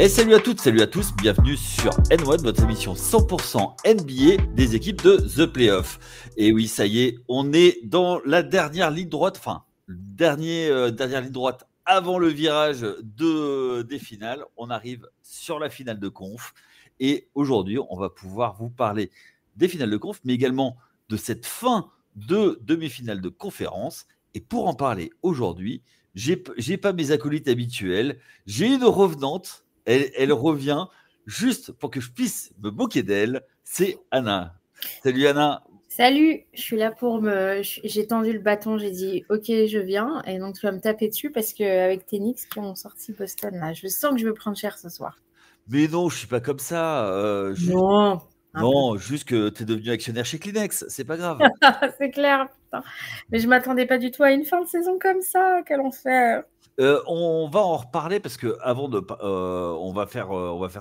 Et salut à toutes, salut à tous, bienvenue sur N1, votre émission 100% NBA des équipes de The Playoff. Et oui, ça y est, on est dans la dernière ligne droite, dernière ligne droite avant le virage des finales. On arrive sur la finale de conf. Et aujourd'hui, on va pouvoir vous parler des finales de conf, mais également de cette fin de demi-finale de conférence. Et pour en parler aujourd'hui, j'ai pas mes acolytes habituels, j'ai une revenante. Elle revient juste pour que je puisse me moquer d'elle. C'est Anna. Salut Anna. Salut, je suis là j'ai tendu le bâton, j'ai dit ok, je viens, et donc tu vas me taper dessus parce qu'avec tes Knicks qui ont sorti Boston, là, je sens que je vais prendre cher ce soir. Mais non, je suis pas comme ça. Juste que tu es devenu actionnaire chez Kleenex, c'est pas grave. C'est clair, putain. Mais je m'attendais pas du tout à une fin de saison comme ça, quel enfer. On va en reparler parce que avant de, on va faire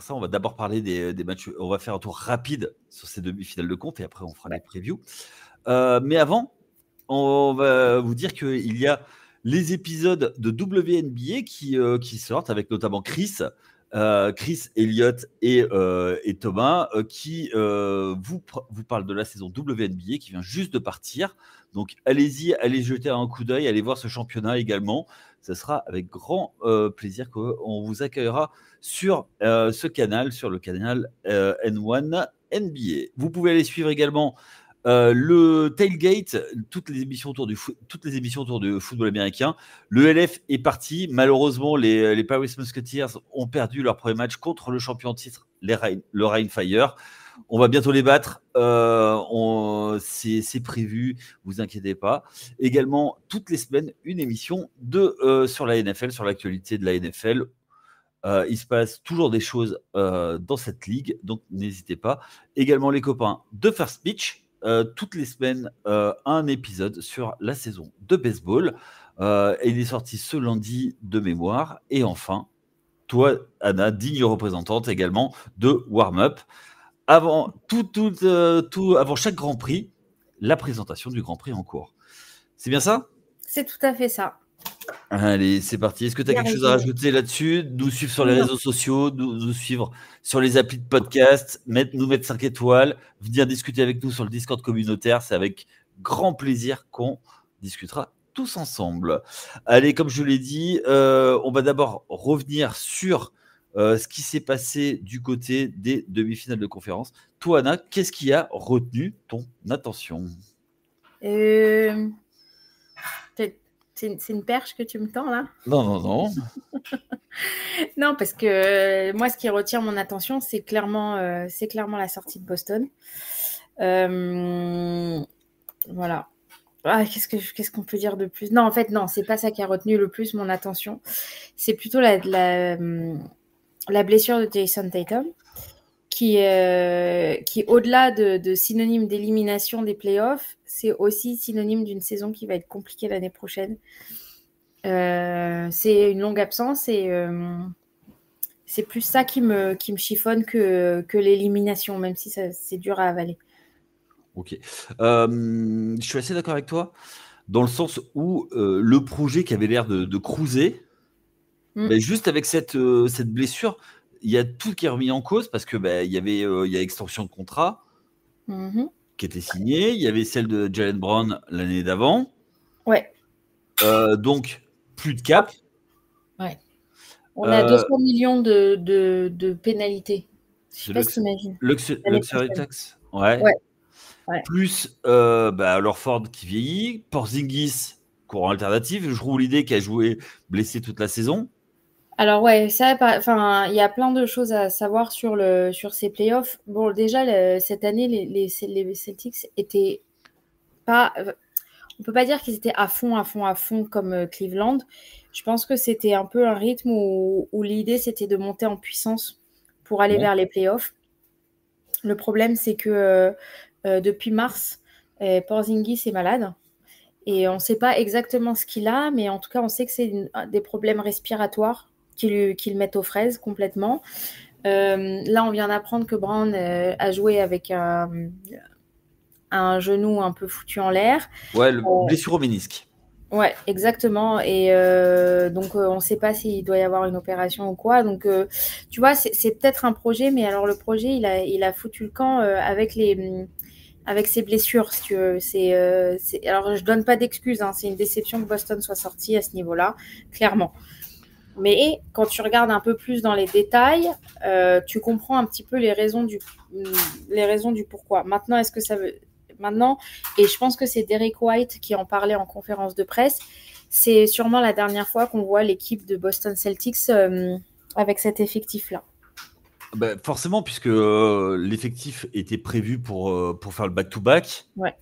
ça. On va d'abord parler des matchs. On va faire un tour rapide sur ces demi-finales de conf et après on fera les previews. Mais avant, on va vous dire qu'il y a les épisodes de WNBA qui sortent avec notamment Chris, Elliot et Thomas qui vous parlent de la saison WNBA qui vient juste de partir. Donc allez-y, allez jeter un coup d'œil, allez voir ce championnat également. Ce sera avec grand plaisir qu'on vous accueillera sur ce canal, sur le canal N1 NBA. Vous pouvez aller suivre également le Tailgate, toutes les émissions autour du football américain. Le LF est parti. Malheureusement, les Paris Musketeers ont perdu leur premier match contre le champion de titre, le Rhein Fire. On va bientôt les battre. C'est prévu, vous inquiétez pas. Également, toutes les semaines, une émission sur la NFL, sur l'actualité de la NFL. Il se passe toujours des choses dans cette ligue, donc n'hésitez pas. Également, les copains de First Pitch. Toutes les semaines, un épisode sur la saison de baseball. Il est sorti ce lundi de mémoire. Et enfin, toi, Anna, digne représentante également de Warm Up. Avant avant chaque Grand Prix, la présentation du Grand Prix en cours. C'est bien ça ? C'est tout à fait ça. Allez, c'est parti. Est-ce que tu as quelque chose à rajouter là-dessus ? Nous suivre sur les réseaux sociaux, nous suivre sur les applis de podcast, nous mettre 5 étoiles, venir discuter avec nous sur le Discord communautaire. C'est avec grand plaisir qu'on discutera tous ensemble. Allez, comme je l'ai dit, on va d'abord revenir sur ce qui s'est passé du côté des demi-finales de conférence. Toi, Anna, qu'est-ce qui a retenu ton attention ? C'est une perche que tu me tends là ? Non. Non, parce que moi, ce qui retient mon attention, c'est clairement la sortie de Boston. Voilà. Ah, qu'est-ce qu'on peut dire de plus ? Non, en fait, non, c'est pas ça qui a retenu le plus mon attention. C'est plutôt la blessure de Jason Tatum, qui au-delà de synonyme d'élimination des playoffs, c'est aussi synonyme d'une saison qui va être compliquée l'année prochaine. C'est une longue absence et c'est plus ça qui me chiffonne que l'élimination, même si c'est dur à avaler. Ok. Je suis assez d'accord avec toi, dans le sens où le projet qui avait l'air de cruiser, juste avec cette blessure, il y a tout qui est remis en cause parce que il y a extension de contrat qui était signée, il y avait celle de Jaylen Brown l'année d'avant. Ouais. Donc plus de cap. Ouais. On a 200 millions de pénalités. Je sais pas si tu imagines. Luxury tax. Ouais. Plus Lorford qui vieillit, Porzingis courant alternatif, je trouve l'idée qui a joué blessé toute la saison. Alors ouais, il y a plein de choses à savoir sur ces playoffs. Bon, déjà cette année, les Celtics étaient pas. On peut pas dire qu'ils étaient à fond comme Cleveland. Je pense que c'était un peu un rythme où l'idée c'était de monter en puissance pour aller vers les playoffs. Le problème, c'est que depuis mars, Porzingis est malade. Et on ne sait pas exactement ce qu'il a, mais en tout cas, on sait que c'est des problèmes respiratoires qui le mettent aux fraises complètement. Là, on vient d'apprendre que Brown a joué avec un genou un peu foutu en l'air. Ouais, blessure au ménisque. Ouais, exactement. Et donc, on ne sait pas s'il doit y avoir une opération ou quoi. Donc, tu vois, c'est peut-être un projet, mais alors le projet, il a foutu le camp avec ses blessures, si tu veux. Alors, je donne pas d'excuses, hein. C'est une déception que Boston soit sorti à ce niveau-là, clairement. Mais quand tu regardes un peu plus dans les détails, tu comprends un petit peu les raisons du pourquoi. Maintenant, est-ce que ça veut maintenant, et je pense que c'est Derek White qui en parlait en conférence de presse, c'est sûrement la dernière fois qu'on voit l'équipe de Boston Celtics avec cet effectif-là. Bah, forcément, puisque l'effectif était prévu pour faire le back-to-back Ouais.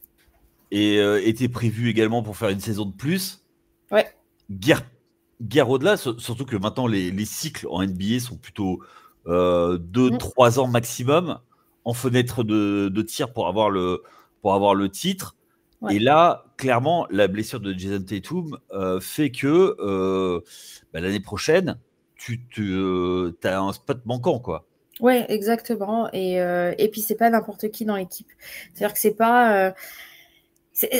et était prévu également pour faire une saison de plus. Ouais. Guerre au-delà, surtout que maintenant les cycles en NBA sont plutôt 2-3 ans maximum en fenêtre de tir pour avoir le titre. Ouais. Et là, clairement, la blessure de Jason Tatum fait que l'année prochaine, tu as un spot manquant, quoi. Ouais, exactement. Et puis, c'est pas n'importe qui dans l'équipe. C'est-à-dire que c'est pas.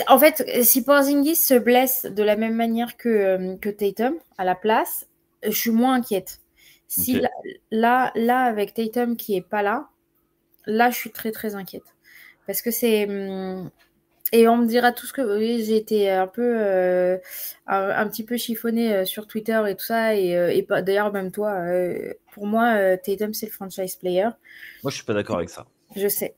En fait, si Porzingis se blesse de la même manière que Tatum à la place, je suis moins inquiète. Si Ok. là, avec Tatum qui est pas là, je suis très très inquiète. Parce que c'est. Et on me dira tout ce que. Oui, j'ai été un peu. Un petit peu chiffonnée sur Twitter et tout ça. Et d'ailleurs, même toi, pour moi, Tatum, c'est le franchise player. Moi, je suis pas d'accord avec ça. Je sais.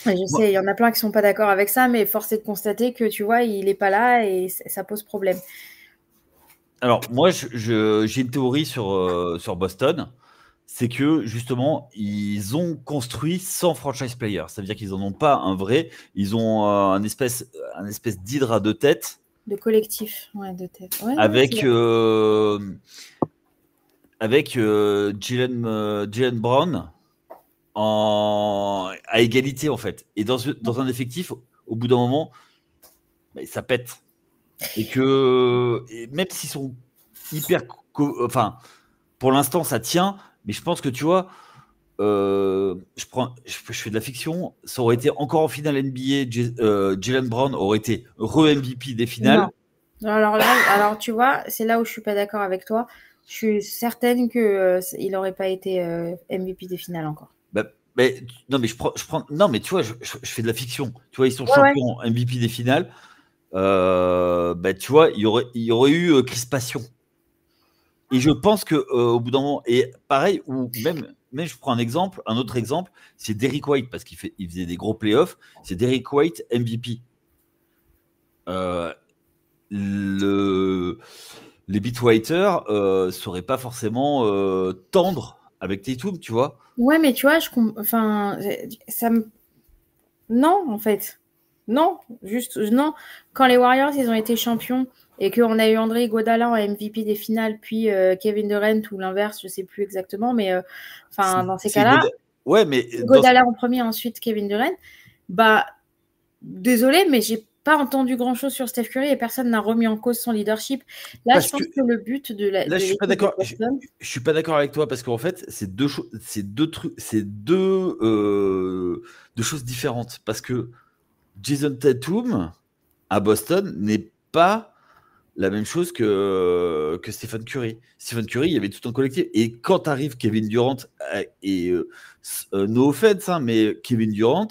Je Moi, sais, il y en a plein qui sont pas d'accord avec ça, mais force est de constater que tu vois, il est pas là et ça pose problème. alors, moi, j'ai une théorie sur Boston. C'est que justement, ils ont construit sans franchise player. Ça veut dire qu'ils n'en ont pas un vrai. Ils ont un espèce d'hydre à deux têtes De collectif, ouais, de tête. Ouais, ouais, c'est avec, vrai. Jalen Brown à égalité, en fait. Et dans un effectif, au bout d'un moment, ça pète. Et même s'ils sont hyper. Enfin, pour l'instant, ça tient. Mais je pense que tu vois, je fais de la fiction. Ça aurait été encore en finale NBA. Jalen Brown aurait été re-MVP des Non. finales. Alors là, alors tu vois, c'est là où je suis pas d'accord avec toi. Je suis certaine que il n'aurait pas été MVP des finales encore. Bah, non, mais non, mais tu vois, je fais de la fiction. Tu vois, ils sont Ouais, ouais. champions MVP des finales. Tu vois, il y aurait eu crispation. Et je pense que au bout d'un moment, et pareil, ou même je prends un autre exemple, c'est Derrick White parce il faisait des gros playoffs. C'est Derrick White MVP. Euh, le, les beatwriters seraient pas forcément tendres avec Tatum, tu vois. Ouais, mais tu vois, enfin, ça me. Non, en fait. Non, juste non. Quand les Warriors, ils ont été champions et qu'on a eu André Iguodala en MVP des finales, puis Kevin Durant ou l'inverse, je sais plus exactement, mais C'est enfin, dans ces c'est cas-là, Ouais, mais Iguodala en premier, ensuite Kevin Durant, bah, désolé, mais j'ai pas entendu grand-chose sur Steph Curry et personne n'a remis en cause son leadership. Là, je parce que pense que le but de là, je suis pas l'équipe de d'accord. Boston, Je suis pas d'accord avec toi parce qu'en fait, c'est deux choses différentes. Parce que Jason Tatum à Boston n'est pas la même chose que Stephen Curry. Stephen Curry, il y avait tout un collectif. Et quand arrive Kevin Durant, et no offense, hein, mais Kevin Durant,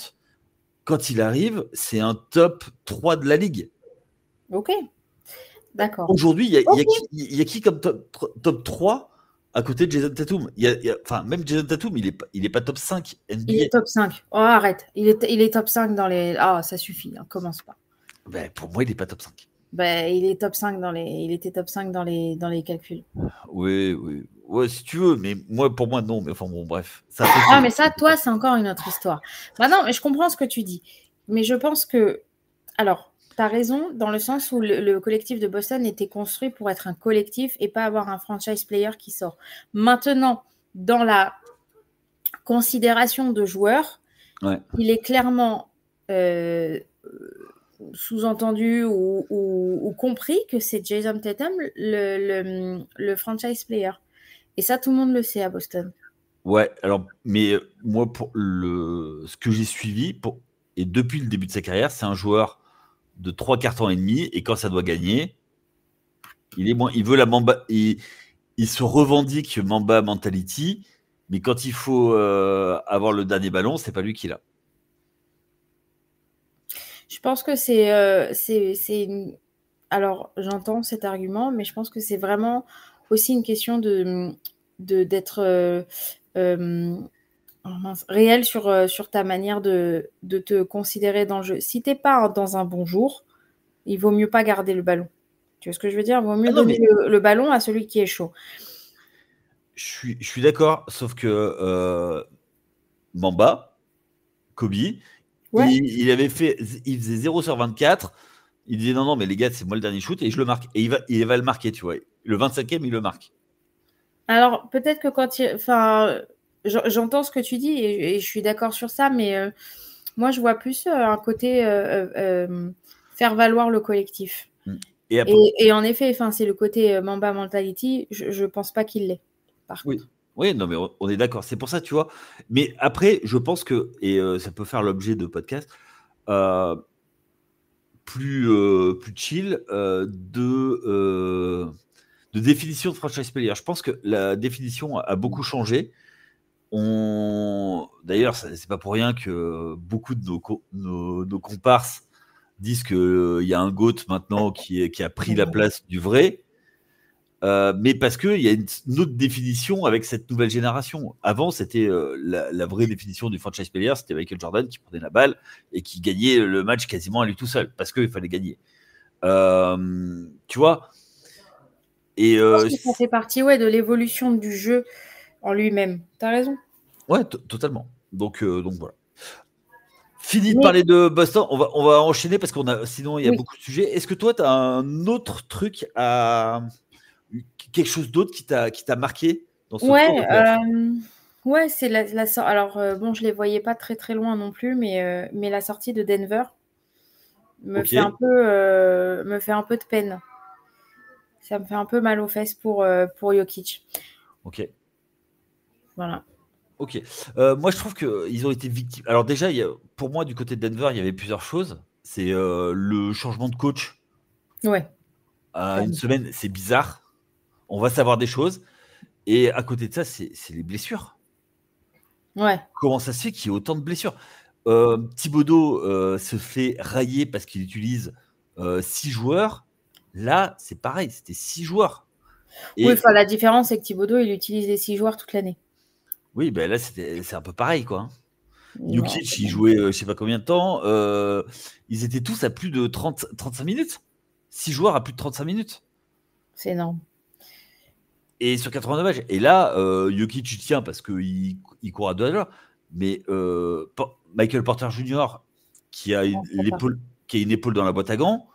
quand il arrive, c'est un top 3 de la ligue. ok, d'accord. Aujourd'hui, Ok. il y a qui comme top 3 à côté de Jason Tatum? Enfin, même Jason Tatum, il est pas top 5 Il NBA. est top 5. Oh, arrête. Il est top 5 dans les. Ah, ça suffit, hein, commence pas. Ben, pour moi, il n'est pas top 5. Ben, il est top 5 il était top 5 dans les calculs. Oui, oui. Ouais, si tu veux, mais pour moi, non. Mais enfin, bon, bref. Ça Ah, mais ça, toi, c'est encore une autre histoire. Bah non, mais je comprends ce que tu dis. Mais je pense que. Alors, tu as raison dans le sens où le collectif de Boston était construit pour être un collectif et pas avoir un franchise player qui sort. Maintenant, dans la considération de joueurs, Ouais. il est clairement sous-entendu ou compris que c'est Jason Tatum le franchise player. Et ça, tout le monde le sait à Boston. Ouais, alors, mais moi, ce que j'ai suivi, et depuis le début de sa carrière, c'est un joueur de 3 cartons et demi, et quand ça doit gagner, il veut la Mamba, il se revendique Mamba mentality, mais quand il faut avoir le dernier ballon, c'est pas lui qui l'a. Je pense que alors j'entends cet argument, mais je pense que c'est vraiment aussi une question d'être réel sur ta manière de te considérer dans le jeu. Si t'es pas dans un bon jour, il vaut mieux pas garder le ballon. Tu vois ce que je veux dire? Il vaut mieux donner le ballon à celui qui est chaud. Je suis d'accord, sauf que Mamba, Kobe, ouais. il faisait 0 sur 24. Il disait non, mais les gars, c'est moi le dernier shoot et je le marque. Et il va le marquer, tu vois. Le 25e, il le marque. Alors, peut-être que j'entends ce que tu dis et je suis d'accord sur ça, mais moi, je vois plus un côté faire valoir le collectif. Et en effet, c'est le côté Mamba mentality, je pense pas qu'il l'est, par contre. Oui, non, mais on est d'accord. C'est pour ça, tu vois. Mais après, je pense que, et ça peut faire l'objet de podcasts, plus chill de définition de franchise player. Je pense que la définition a beaucoup changé. D'ailleurs, c'est pas pour rien que beaucoup de nos comparses disent qu'il y a un GOAT maintenant qui a pris la place du vrai. Mais parce qu'il y a une autre définition avec cette nouvelle génération. Avant, c'était la vraie définition du franchise player, c'était Michael Jordan qui prenait la balle et qui gagnait le match quasiment à lui tout seul, parce qu'il fallait gagner. Tu vois. Et ça fait partie de l'évolution du jeu en lui-même. T'as raison. Ouais, totalement. Donc voilà. Fini de parler de Boston, on va enchaîner parce sinon il y a beaucoup de sujets. Est-ce que toi, tu as un autre truc quelque chose d'autre qui t'a marqué dans ce tour de playoff? Ouais, c'est la sortie. Alors, bon, je les voyais pas très très loin non plus, mais la sortie de Denver me fait un peu de peine. Ça me fait un peu mal aux fesses pour Jokic. Ok. Voilà. Ok. Moi, je trouve qu'ils ont été victimes. Alors déjà, pour moi, du côté de Denver, il y avait plusieurs choses. C'est le changement de coach. Ouais. Une semaine, c'est bizarre. On va savoir des choses. Et à côté de ça, c'est les blessures. Ouais. Comment ça se fait qu'il y ait autant de blessures? Thibodeau se fait railler parce qu'il utilise 6 joueurs. Là, c'est pareil, c'était 6 joueurs. Oui, la différence, c'est que Thibodeau, il utilise les 6 joueurs toute l'année. Oui, ben là, c'est un peu pareil, quoi. Jokic, il jouait je sais pas combien de temps. Ils étaient tous à plus de 35 minutes. 6 joueurs à plus de 35 minutes. C'est énorme. Et sur 89 matchs. Et là, Jokic, tu tiens parce qu'il court à 2 à l'heure. Mais Michael Porter Jr., qui a une épaule dans la boîte à gants.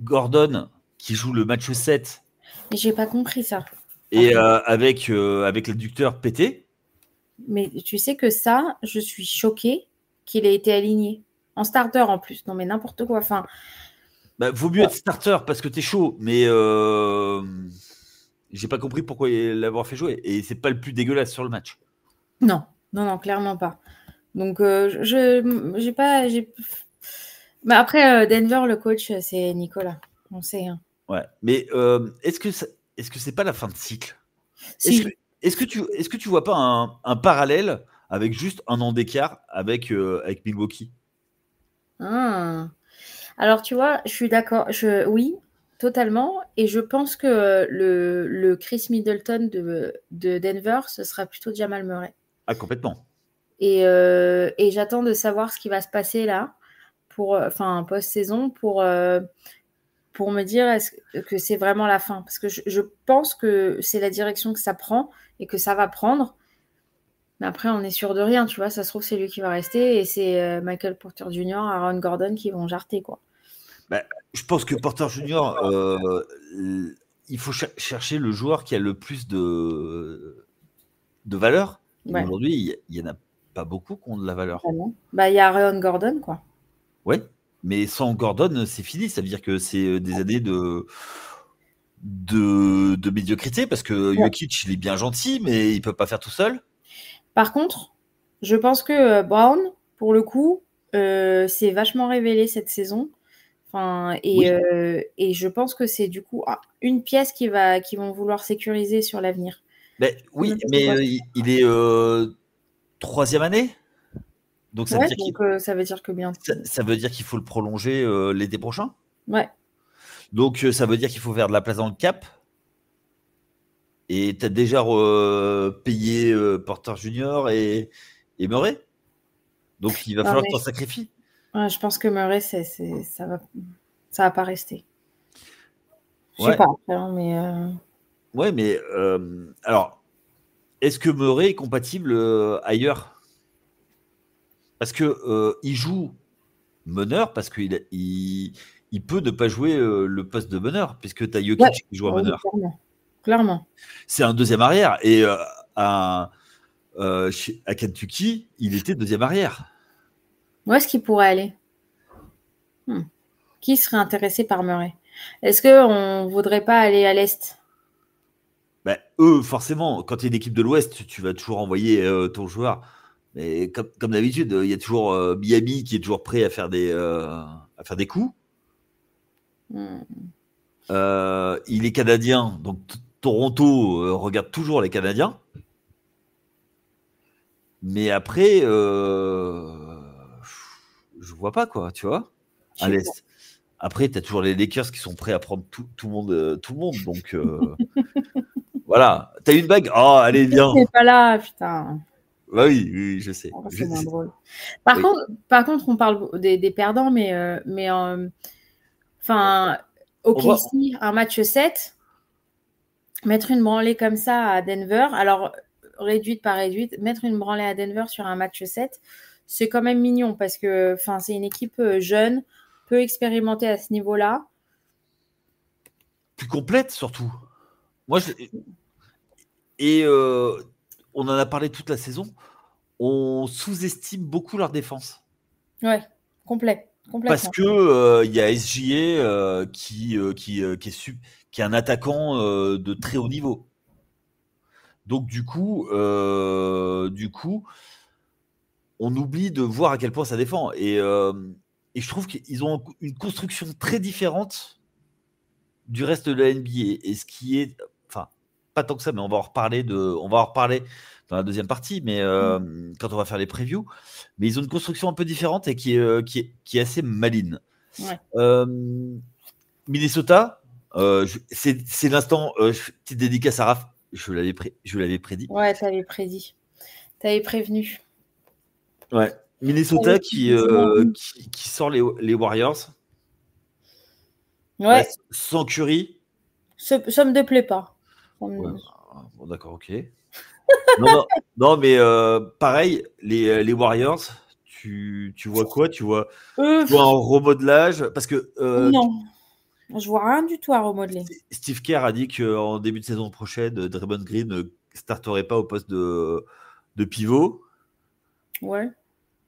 Gordon, qui joue le match 7. Mais j'ai pas compris ça. Et avec l'adducteur pété. Mais tu sais que ça, je suis choquée qu'il ait été aligné. En starter en plus. Non, mais n'importe quoi. Vaut mieux être starter parce que t'es chaud. Mais j'ai pas compris pourquoi l'avoir fait jouer. Et c'est pas le plus dégueulasse sur le match. Non, clairement pas. Donc, j'ai pas. Mais après, Denver, le coach, c'est Nicolas. On sait. Hein. Ouais. Mais est-ce que c'est pas la fin de cycle? Est-ce que tu vois pas un parallèle avec juste un an d'écart avec Milwaukee? Alors, tu vois, je suis d'accord. Oui, totalement. Et je pense que le Chris Middleton de Denver, ce sera plutôt Jamal Murray. Ah, complètement. Et j'attends de savoir ce qui va se passer là, post-saison, pour me dire que c'est vraiment la fin. Parce que je pense que c'est la direction que ça prend et que ça va prendre. Mais après, on est sûr de rien, tu vois. Ça se trouve, c'est lui qui va rester et c'est Michael Porter Jr., Aaron Gordon qui vont jarter, quoi. Je pense que Porter Jr., il faut chercher le joueur qui a le plus de valeur. Ouais. Aujourd'hui, il n'y en a pas beaucoup qui ont de la valeur. Il y a Aaron Gordon, quoi. Ouais, mais sans Gordon, c'est fini. Ça veut dire que c'est des années de médiocrité parce que Jokic, il est bien gentil, mais il ne peut pas faire tout seul. Par contre, je pense que Brown, pour le coup, s'est vachement révélé cette saison. Enfin, Oui, et je pense que c'est du coup une pièce qu'ils vont vouloir sécuriser sur l'avenir. Je sais oui, même pas c'est mais quoi. il est troisième année, donc ça veut Ouais, dire donc ça veut dire que bien. ça veut dire qu'il faut le prolonger l'été prochain. Ouais. Donc ça veut dire qu'il faut faire de la place dans le cap. Et tu as déjà payé Porter Junior et Murray. Donc il va Non, falloir que mais tu en sacrifies. ouais, je pense que Murray, ça va pas rester. Je sais Ouais, pas après, hein, mais ouais, mais alors, est-ce que Murray est compatible ailleurs? Parce que il joue meneur, parce qu'il peut ne pas jouer le poste de meneur, puisque tu as ouais, Jokic qui joue à ah oui, meneur. clairement. Clairement. C'est un deuxième arrière. Et à Kentucky, il était deuxième arrière. Où est-ce qu'il pourrait aller? Qui serait intéressé par Murray? Est-ce qu'on voudrait pas aller à l'Est? Bah, eux, forcément, quand tu es une équipe de l'Ouest, tu vas toujours envoyer ton joueur. Mais comme d'habitude, il y a toujours Miami qui est toujours prêt à faire des coups. Hmm. Il est canadien, donc Toronto regarde toujours les Canadiens. Mais après, je vois pas quoi, tu vois, Je à sais pas. l'Est. Après, tu as toujours les Lakers qui sont prêts à prendre tout le monde, tout le monde. Donc voilà, t'as une bague. Oh, allez, viens. C'est pas là, putain. Bah oui, oui, je sais. Oh, c'est moins drôle. Par Oui. contre, par contre, on parle des perdants, mais enfin, On OK, va, ici, un match 7, mettre une branlée comme ça à Denver, alors réduite par réduite, mettre une branlée à Denver sur un match 7, c'est quand même mignon parce que enfin, c'est une équipe jeune, peu expérimentée à ce niveau-là. plus complète surtout. Moi, et on en a parlé toute la saison. On sous-estime beaucoup leur défense Ouais, parce complètement. que il y a SGA qui est un attaquant de très haut niveau. Donc du coup, on oublie de voir à quel point ça défend. Et je trouve qu'ils ont une construction très différente du reste de la NBA. Et ce qui est, enfin, pas tant que ça, mais on va en reparler dans la deuxième partie, mais quand on va faire les previews. Mais ils ont une construction un peu différente et qui est assez maligne. Ouais. Euh, Minnesota, c'est l'instant, petite dédicace à Raph, je l'avais prédit. Ouais, t'avais prédit. T'avais prévenu. Ouais. T'avais Minnesota prévenu. qui sort les Warriors. Ouais, Ouais, sans Curry. ça me déplaît pas. Ouais, bon, d'accord, ok. Non, non, non, mais pareil, les Warriors, tu vois quoi? Euh, Tu vois un remodelage? Parce que non, je vois rien du tout à remodeler. Steve Kerr a dit qu'en début de saison prochaine, Draymond Green ne starterait pas au poste de pivot. Ouais,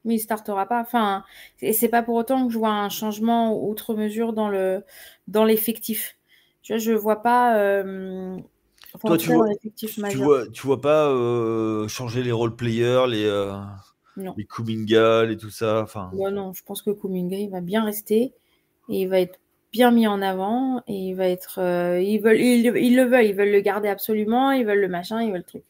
mais il startera pas. Enfin, c'est pas pour autant que je vois un changement outre mesure dans l'effectif. Je vois pas. Enfin, en Toi, tout cas, dans l'effectif majeur. tu vois pas changer les role players, Non. les Kuminga, et tout ça. Enfin, Bon, non, je pense que Kuminga, il va bien rester et il va être bien mis en avant et il va être. Ils veulent le garder absolument, ils veulent le machin, ils veulent le truc.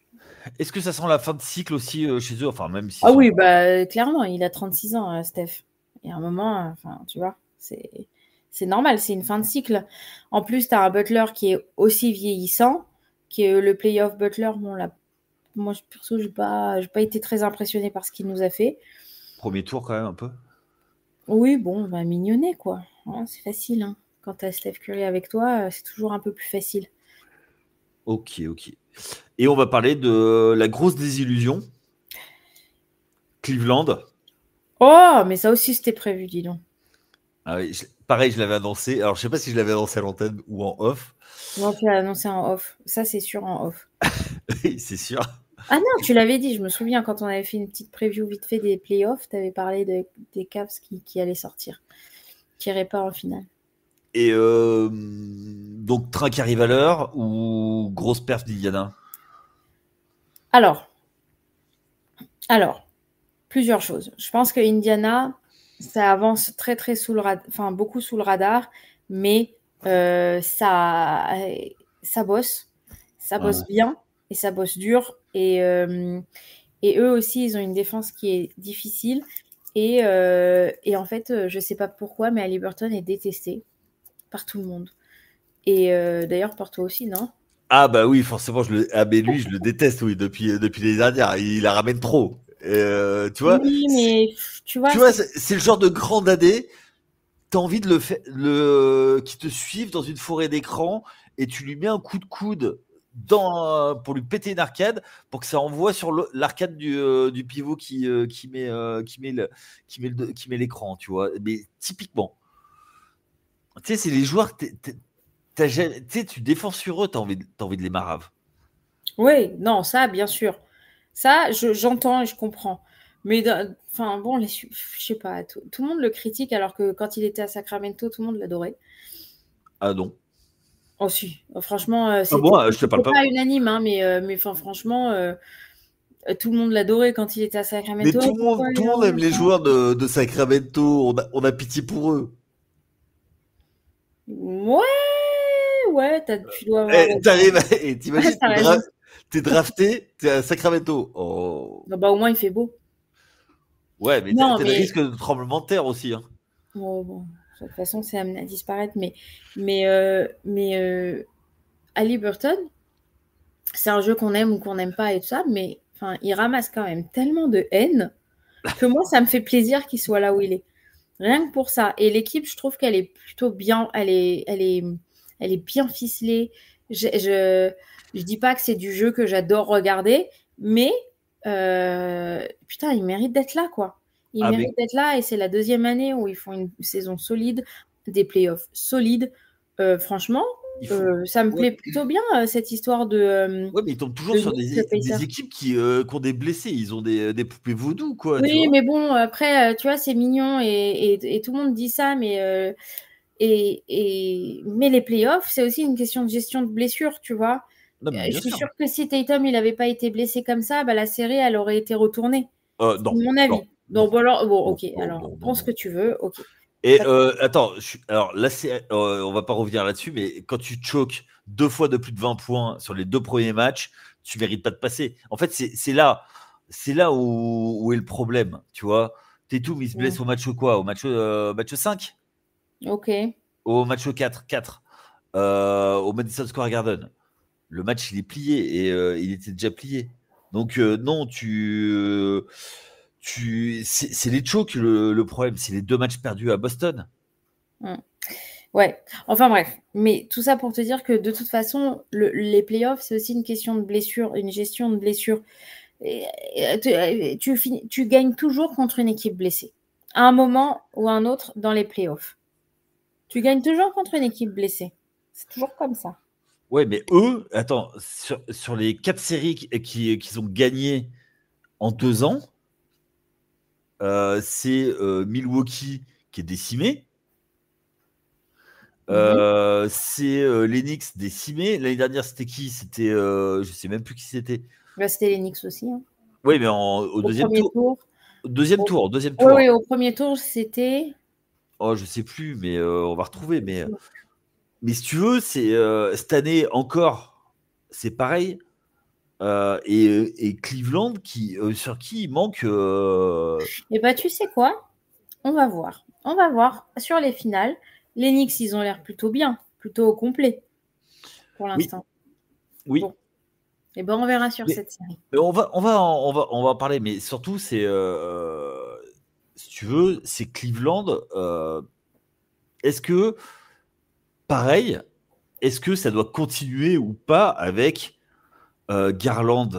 est-ce que ça sent la fin de cycle aussi chez eux? Enfin, même s'ils Ah sont. oui, bah clairement, il a 36 ans, Steph. Il y a un moment, enfin, tu vois, c'est normal, c'est une fin de cycle. En plus, tu as un Butler qui est aussi vieillissant, qui est le playoff Butler. Bon, là, moi, perso, j'ai pas été très impressionnée par ce qu'il nous a fait. Premier tour quand même un peu. Oui, bon, bah mignonnet, quoi. Hein, c'est facile, hein. Quand tu as Steph Curry avec toi, c'est toujours un peu plus facile. Ok, ok. Et on va parler de la grosse désillusion, Cleveland. Oh, mais ça aussi, c'était prévu, dis donc. Ah oui, pareil, je l'avais annoncé. Alors, je sais pas si je l'avais annoncé à l'antenne ou en off. Non, tu l'as annoncé en off. Ça, c'est sûr en off. Oui, c'est sûr. Ah non, tu l'avais dit, je me souviens quand on avait fait une petite preview vite fait des playoffs, tu avais parlé des Cavs qui allaient sortir, qui n'iraient pas en finale. Et donc, train qui arrive à l'heure ou grosse perf d'Indiana? Alors, plusieurs choses. Je pense que Indiana, ça avance très très sous le enfin beaucoup sous le radar, mais ça bosse Ouais. bien et ça bosse dur et eux aussi ils ont une défense qui est difficile et en fait je sais pas pourquoi mais Haliburton est détesté par tout le monde et d'ailleurs par toi aussi non? Ah bah oui, forcément, ah mais lui, je le déteste, oui, depuis les dernières. Il la ramène trop. Tu vois, Oui mais tu vois tu vois, c'est le genre de grand dadé. T'as envie de qui te suive dans une forêt d'écran et tu lui mets un coup de coude pour lui péter une arcade pour que ça envoie sur l'arcade du pivot qui met l'écran, tu vois. Mais typiquement, tu sais, c'est les joueurs, tu sais, tu défends sur eux, t'as envie de les marave. Oui, non, ça, bien sûr. Ça, j'entends et je comprends. Mais, enfin, bon, je sais pas, tout le monde le critique alors que quand il était à Sacramento, tout le monde l'adorait. Ah non. Oh, si. Franchement, Ah bon, je te parle c'était pas. pas unanime, hein, mais enfin, franchement, tout le monde l'adorait quand il était à Mais Sacramento. Eh, pourquoi il tout est le là, monde aime les machin. joueurs de Sacramento. On a pitié pour eux. Ouais, ouais, tu dois avoir raison. T'arrives, et t'imagines, T'as raison. t'es drafté, t'es à Sacramento. Oh. Bah, au moins, il fait beau. Ouais, mais Non, t'as le mais risque de tremblement de terre aussi, hein. bon, bon, de toute façon, c'est amené à disparaître. Mais Ali Burton, c'est un jeu qu'on aime ou qu'on n'aime pas et tout ça, mais enfin, il ramasse quand même tellement de haine que moi, ça me fait plaisir qu'il soit là où il est. Rien que pour ça. Et l'équipe, je trouve qu'elle est plutôt bien, elle est bien ficelée. Je dis pas que c'est du jeu que j'adore regarder, mais putain, il mérite d'être là, quoi. Il Ah, mérite mais d'être là et c'est la deuxième année où ils font une saison solide, des playoffs solides. Franchement, il faut. ça me Ouais, plaît plutôt bien cette histoire ouais, mais ils tombent toujours de sur Nick des Pacers. équipes qui ont des blessés. Ils ont des poupées vaudou, quoi, tu Oui, vois. mais bon, après, tu vois, c'est mignon et tout le monde dit ça, mais les playoffs, c'est aussi une question de gestion de blessure, tu vois. Non, mais Je bien suis sûr. sûre que si Tatum, il n'avait pas été blessé comme ça, bah, la série, elle aurait été retournée. C'est Non, mon non, avis. non, Donc, bon, alors, bon, non, ok, non, alors, non, non, pense ce que non. tu veux, ok. Et Ça- attends, alors là, on va pas revenir là-dessus, mais quand tu choques 2 fois de plus de 20 points sur les 2 premiers matchs, tu mérites pas de passer. En fait, c'est là où est le problème, tu vois. Tatum, il se blesse Mm. au match quoi? Match 5? Ok. Au match 4 au Madison Square Garden. Le match, il est plié et il était déjà plié. Donc, non, c'est les chokes le problème. C'est les 2 matchs perdus à Boston. Mm. Ouais, enfin bref. Mais tout ça pour te dire que de toute façon, les playoffs, c'est aussi une question de blessure, une gestion de blessure. Tu gagnes toujours contre une équipe blessée. À un moment ou à un autre dans les playoffs. Tu gagnes toujours contre une équipe blessée. C'est toujours comme ça. Ouais, mais eux, attends, sur les 4 séries qu'ils ont gagnées en 2 ans, c'est Milwaukee qui est décimé. Mhm. C'est les Knicks décimés. L'année dernière, c'était qui? C'était, je sais même plus qui c'était. Bah, c'était les Knicks aussi, hein. Oui, mais au Au deuxième premier tour. tour. Deuxième tour, deuxième Oui, tour. oui, au premier tour, c'était. Oh, je sais plus, mais on va retrouver. Mais si tu veux, cette année encore, c'est pareil. Et Cleveland sur qui il manque. Et bah, tu sais quoi? On va voir. On va voir sur les finales. Les Knicks, ils ont l'air plutôt bien, plutôt au complet pour Oui, l'instant. oui. Bon, et ben on verra sur Mais, cette série. mais on va en parler. Mais surtout, si tu veux, c'est Cleveland. Est-ce que, pareil, est-ce que ça doit continuer ou pas avec Garland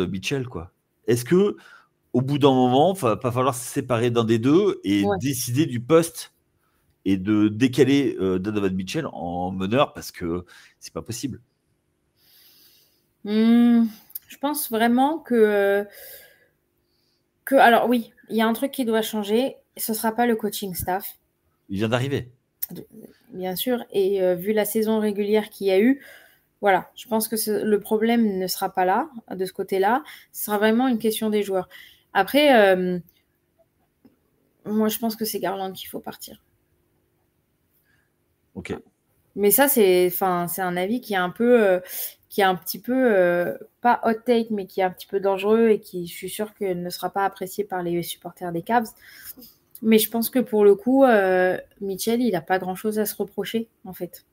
Mitchell, quoi? Est-ce que au bout d'un moment, il va pas falloir se séparer d'un des deux et Ouais. décider du poste et de décaler Donovan Mitchell en meneur parce que c'est pas possible. Je pense vraiment alors oui, il y a un truc qui doit changer. Ce ne sera pas le coaching staff, Il vient d'arriver. bien sûr. Et vu la saison régulière qu'il y a eu, voilà, je pense que le problème ne sera pas là, de ce côté-là. Ce sera vraiment une question des joueurs. Après, Moi, je pense que c'est Garland qu'il faut partir. Ok. Mais ça, c'est un avis qui est un peu, qui est un petit peu, pas hot take, mais qui est un petit peu dangereux et qui, je suis sûre que ne sera pas apprécié par les supporters des Cavs. Mais je pense que pour le coup, Mitchell, il n'a pas grand-chose à se reprocher, en fait.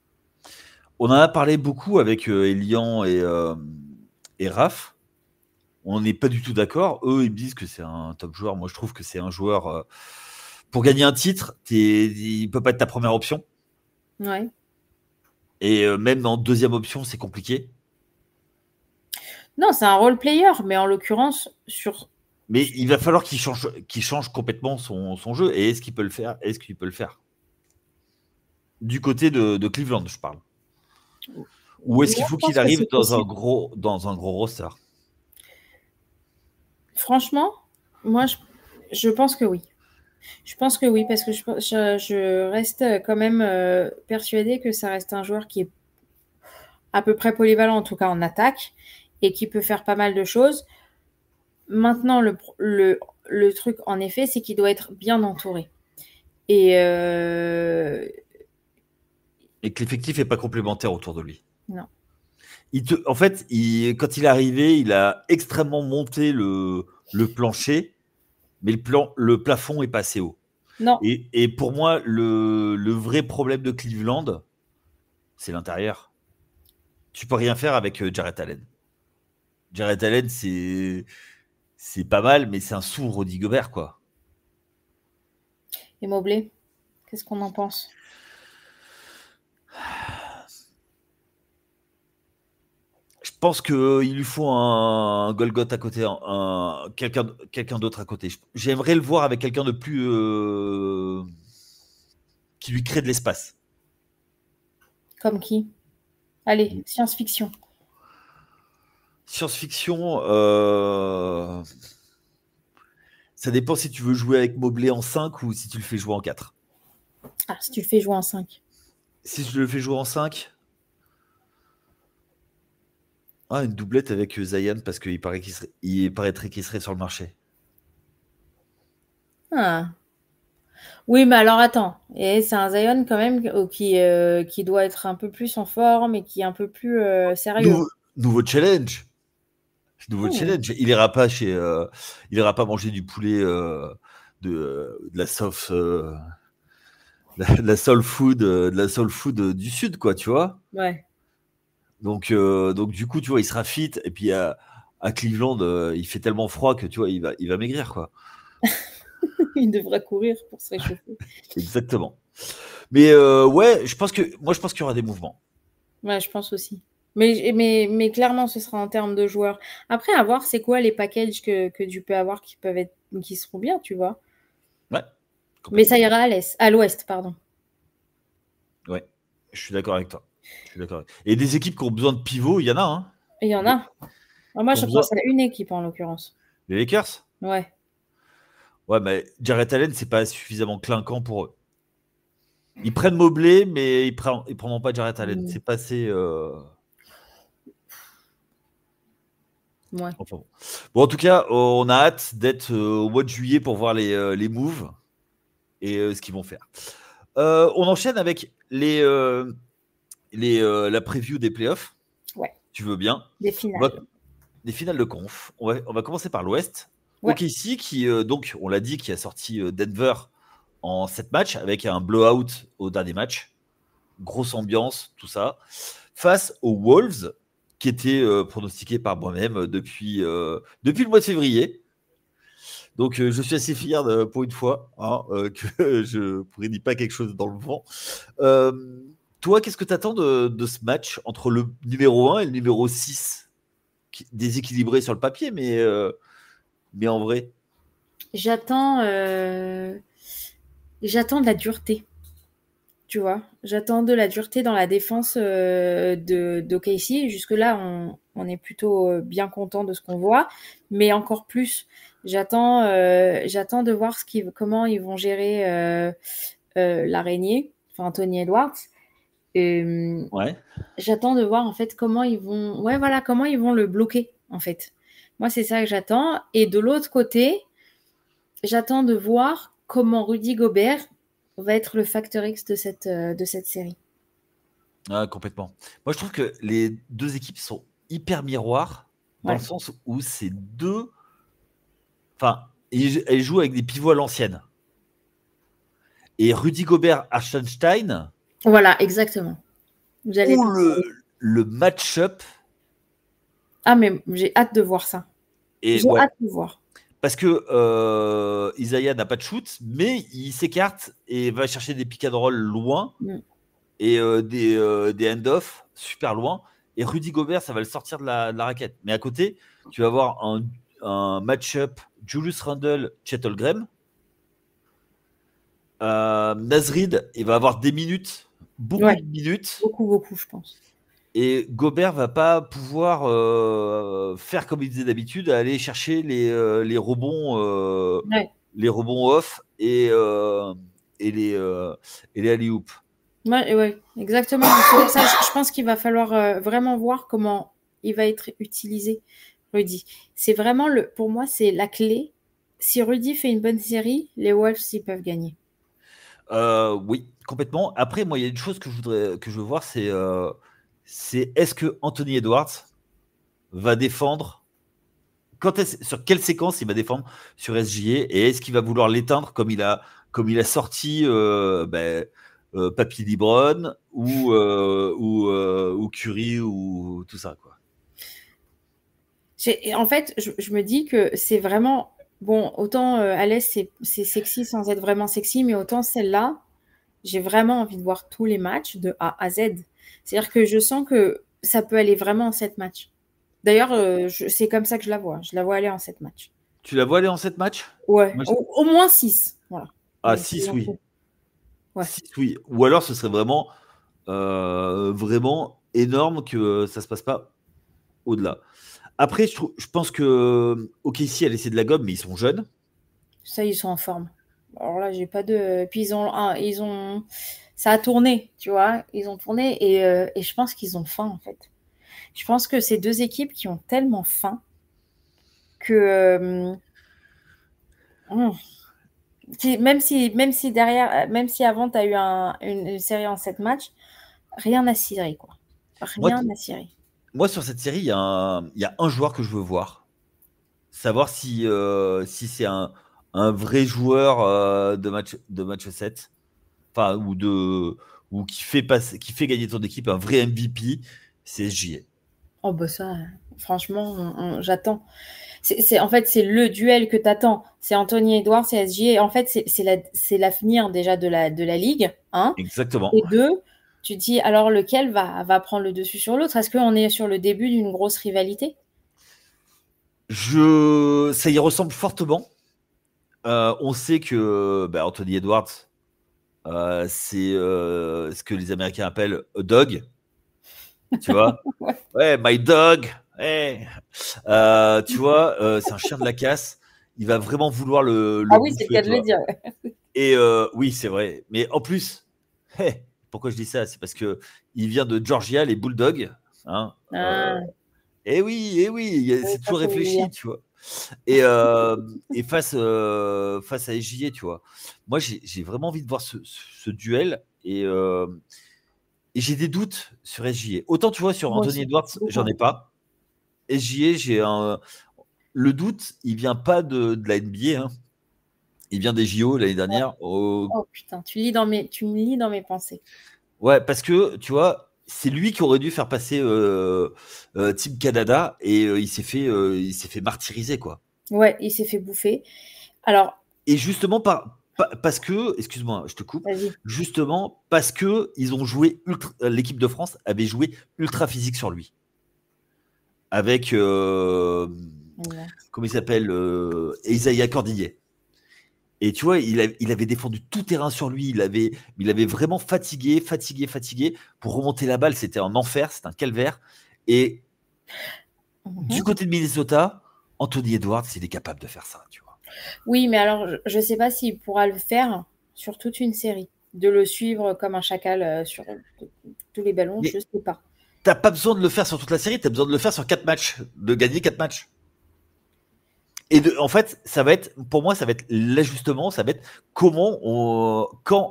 On en a parlé beaucoup avec Elian et Raph. On n'est pas du tout d'accord. Eux, ils me disent que c'est un top joueur. Moi, je trouve que c'est un joueur. Pour gagner un titre, il ne peut pas être ta première option. Ouais. Et même en deuxième option, c'est compliqué. Non, c'est un role player, mais en l'occurrence, Mais il va falloir qu'il change complètement son jeu. Et est-ce qu'il peut le faire? Est-ce qu'il peut le faire? Du côté de Cleveland, je parle. Ou est-ce qu'il faut qu'il arrive dans un gros roster? Franchement, moi, je pense que oui. Je pense que oui, parce que je reste quand même persuadée que ça reste un joueur qui est à peu près polyvalent, en tout cas en attaque, et qui peut faire pas mal de choses. Maintenant, le truc, en effet, c'est qu'il doit être bien entouré. Et que l'effectif n'est pas complémentaire autour de lui. Non. En fait, quand il est arrivé, il a extrêmement monté le plancher, mais le plafond est pas assez haut. Non. Et pour moi, le vrai problème de Cleveland, c'est l'intérieur. Tu peux rien faire avec Jarrett Allen. Jarrett Allen, c'est pas mal, mais c'est un sous-Rudy Gobert, quoi. Et Mobley, qu'est-ce qu'on en pense? Je pense qu'il lui faut un Golgoth à côté, quelqu'un d'autre à côté. J'aimerais le voir avec quelqu'un de plus qui lui crée de l'espace. Comme qui? Allez, science-fiction. Science-fiction, ça dépend si tu veux jouer avec Mobley en 5 ou si tu le fais jouer en 4. Ah, si tu le fais jouer en 5. Si je le fais jouer en 5, une doublette avec Zion parce qu'il paraîtrait qu'il serait sur le marché. Ah. Oui, mais alors attends. Et c'est un Zion quand même qui doit être un peu plus en forme et qui est un peu plus sérieux. Nouveau challenge. Challenge. Il ira pas manger du poulet de la soft, de la soul food du sud, quoi, tu vois. Ouais. Donc du coup, tu vois, il sera fit. Et puis à Cleveland, il fait tellement froid que tu vois, il va maigrir, quoi. Il devrait courir pour se réchauffer. Exactement. Mais ouais, je pense qu'il y aura des mouvements. Ouais, je pense aussi. Mais clairement, ce sera en termes de joueurs. Après, à voir, c'est quoi les packages que tu peux avoir qui seront bien, tu vois. Ouais. Mais ça ira à l'ouest, pardon. Ouais, je suis d'accord avec toi. Et des équipes qui ont besoin de pivots, il y en a, hein. Il y en a. Moi, je pense à une équipe en l'occurrence. Les Lakers? Ouais. Ouais, mais Jarrett Allen, c'est pas suffisamment clinquant pour eux. Ils prennent Mobley, mais ils prendront pas Jarrett Allen. C'est pas assez. Ouais. Enfin, bon, en tout cas, on a hâte d'être au mois de juillet pour voir les moves et ce qu'ils vont faire. On enchaîne avec la preview des playoffs. Ouais. Tu veux bien? Des finales. Des finales de conf. On va commencer par l'Ouest. Ouais. OKC, qui, donc, on l'a dit, qui a sorti Denver en 7 matchs avec un blowout au dernier match. Grosse ambiance, tout ça. Face aux Wolves, qui étaient pronostiqués par moi-même depuis le mois de février. Donc, je suis assez fier pour une fois que je ne prédis pas quelque chose dans le vent. Toi, qu'est-ce que tu attends de ce match entre le numéro 1 et le numéro 6 déséquilibré sur le papier, mais en vrai? J'attends de la dureté. Tu vois, j'attends de la dureté dans la défense d'OKC. Jusque-là, on est plutôt bien content de ce qu'on voit, mais encore plus, j'attends de voir comment ils vont gérer l'araignée, enfin Anthony Edwards. Ouais. J'attends de voir en fait comment ils vont le bloquer en fait. Moi, c'est ça que j'attends. Et de l'autre côté, j'attends de voir comment Rudy Gobert va être le facteur X de cette série. Ah, complètement. Moi, je trouve que les deux équipes sont hyper miroirs dans Ouais. le sens où c'est deux. Enfin, elles jouent avec des pivots à l'ancienne. Et Rudy Gobert, Hartenstein, Voilà, exactement. J'allais ou te dire. le match-up. Ah, mais j'ai hâte de voir ça. Et J'ai ouais, hâte de voir. parce que Isaiah n'a pas de shoot, mais il s'écarte et va chercher des pick and roll loin Mm. et des end-off super loin. Et Rudy Gobert, ça va le sortir de la raquette. Mais à côté, tu vas avoir un match-up Julius Randle, Chet Holmgren. Naz Reid, il va avoir des minutes, beaucoup Ouais. de minutes. Beaucoup, je pense. Et Gobert va pas pouvoir faire comme il faisait d'habitude, aller chercher les rebonds, Ouais. les rebonds off et les alley-oop. Ouais, exactement. C'est pour ça, je pense qu'il va falloir vraiment voir comment il va être utilisé, Rudy. C'est vraiment pour moi, c'est la clé. Si Rudy fait une bonne série, les Wolves, ils peuvent gagner. Oui, complètement. Après, moi, il y a une chose que je veux voir, c'est est-ce que Anthony Edwards va défendre sur quelle séquence il va défendre sur SGA et est-ce qu'il va vouloir l'éteindre comme il a sorti Papy Libron ou Curry ou tout ça, quoi. En fait, je me dis que c'est vraiment bon. Autant à l'Est, c'est sexy sans être vraiment sexy, mais autant celle-là, j'ai vraiment envie de voir tous les matchs de A à Z. C'est-à-dire que je sens que ça peut aller vraiment en 7 matchs. D'ailleurs, c'est comme ça que je la vois. Je la vois aller en 7 matchs. Tu la vois aller en 7 matchs? Ouais, Moi, au moins 6. Voilà. Ah, Mais 6, oui. Ouais. 6, oui. Ou alors, ce serait vraiment, vraiment énorme que ça se passe pas au-delà. Après, je pense que OKC a laissé de la gomme, mais ils sont jeunes. Ça, ils sont en forme. Alors là, j'ai pas de. Puis ils ont. Ça a tourné, tu vois. Ils ont tourné et je pense qu'ils ont faim, en fait. Je pense que ces deux équipes qui ont tellement faim que même si derrière, même si avant tu as eu une série en 7 matchs, rien à cirer, quoi. Moi, Rien à cirer. moi, sur cette série, il y a un joueur que je veux voir. Savoir si c'est un vrai joueur de match 7. Enfin, ou qui fait gagner ton équipe, un vrai MVP, c'est SGA. Oh, bah ça, franchement, j'attends. En fait, c'est le duel que tu attends. C'est Anthony Edwards, c'est SGA. En fait, c'est l'avenir déjà de la ligue. Hein. Exactement. Et deux, tu dis alors lequel va prendre le dessus sur l'autre? Est-ce qu'on est sur le début d'une grosse rivalité? Ça y ressemble fortement. On sait que Anthony Edwards, c'est ce que les Américains appellent a dog. Tu vois? Ouais, my dog. Hey. Tu vois, c'est un chien de la casse. Il va vraiment vouloir le Ah oui, c'est le bouffer, cas tu de le vois. dire. Et oui, c'est vrai. Mais en plus, hey, pourquoi je dis ça? C'est parce que il vient de Georgia, les Bulldogs. Hein, Ah, et oui, oui, c'est ça toujours faut le dire. réfléchi, tu vois. Et face à SGA, tu vois. Moi, j'ai vraiment envie de voir ce duel et j'ai des doutes sur SGA. Autant, tu vois, sur Moi Anthony aussi. Edwards, j'en ai pas. SGA, le doute, il vient pas de la NBA. Hein. Il vient des JO l'année dernière. Oh putain, tu me lis dans mes pensées. Ouais, parce que, tu vois, c'est lui qui aurait dû faire passer Team Canada et il s'est fait martyriser, quoi. Ouais, il s'est fait bouffer. Alors, Et justement, parce que, excuse-moi, je te coupe, vas-y. justement, parce que ils ont joué l'équipe de France avait joué ultra physique sur lui. Avec, comment il s'appelle, Isaiah Cordier. Et tu vois, il avait défendu tout terrain sur lui. Il avait vraiment fatigué pour remonter la balle. C'était un enfer, c'était un calvaire. Et du côté de Minnesota, Anthony Edwards, il est capable de faire ça, tu vois. Oui, mais alors, je ne sais pas s'il pourra le faire sur toute une série. De le suivre comme un chacal sur tous les ballons, je Mais ne sais pas. t'as pas besoin de le faire sur toute la série, t'as besoin de le faire sur 4 matchs, de gagner 4 matchs. En fait, ça va être, pour moi, ça va être l'ajustement, ça va être quand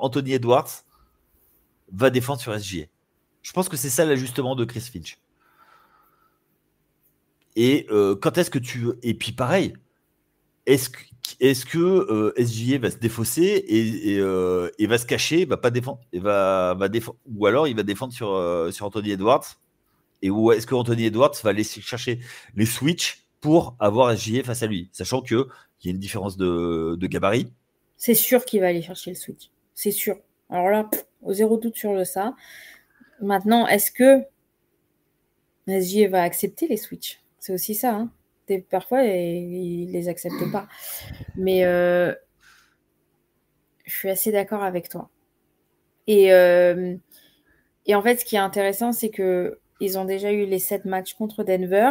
Anthony Edwards va défendre sur SGA. Je pense que c'est ça l'ajustement de Chris Finch. Et quand est-ce que et puis pareil, est-ce que SGA va se défausser et va se cacher, va pas défendre, va défendre, ou alors il va défendre sur Anthony Edwards, et où est-ce que Anthony Edwards va aller chercher les switches pour avoir SGA face à lui, sachant qu'il y a une différence de gabarit. C'est sûr qu'il va aller chercher le switch. C'est sûr. Alors là, au zéro doute sur ça. Maintenant, est-ce que SGA va accepter les switches? C'est aussi ça. Hein. Parfois, il les accepte pas. Mais je suis assez d'accord avec toi. Et en fait, ce qui est intéressant, c'est qu'ils ont déjà eu les 7 matchs contre Denver.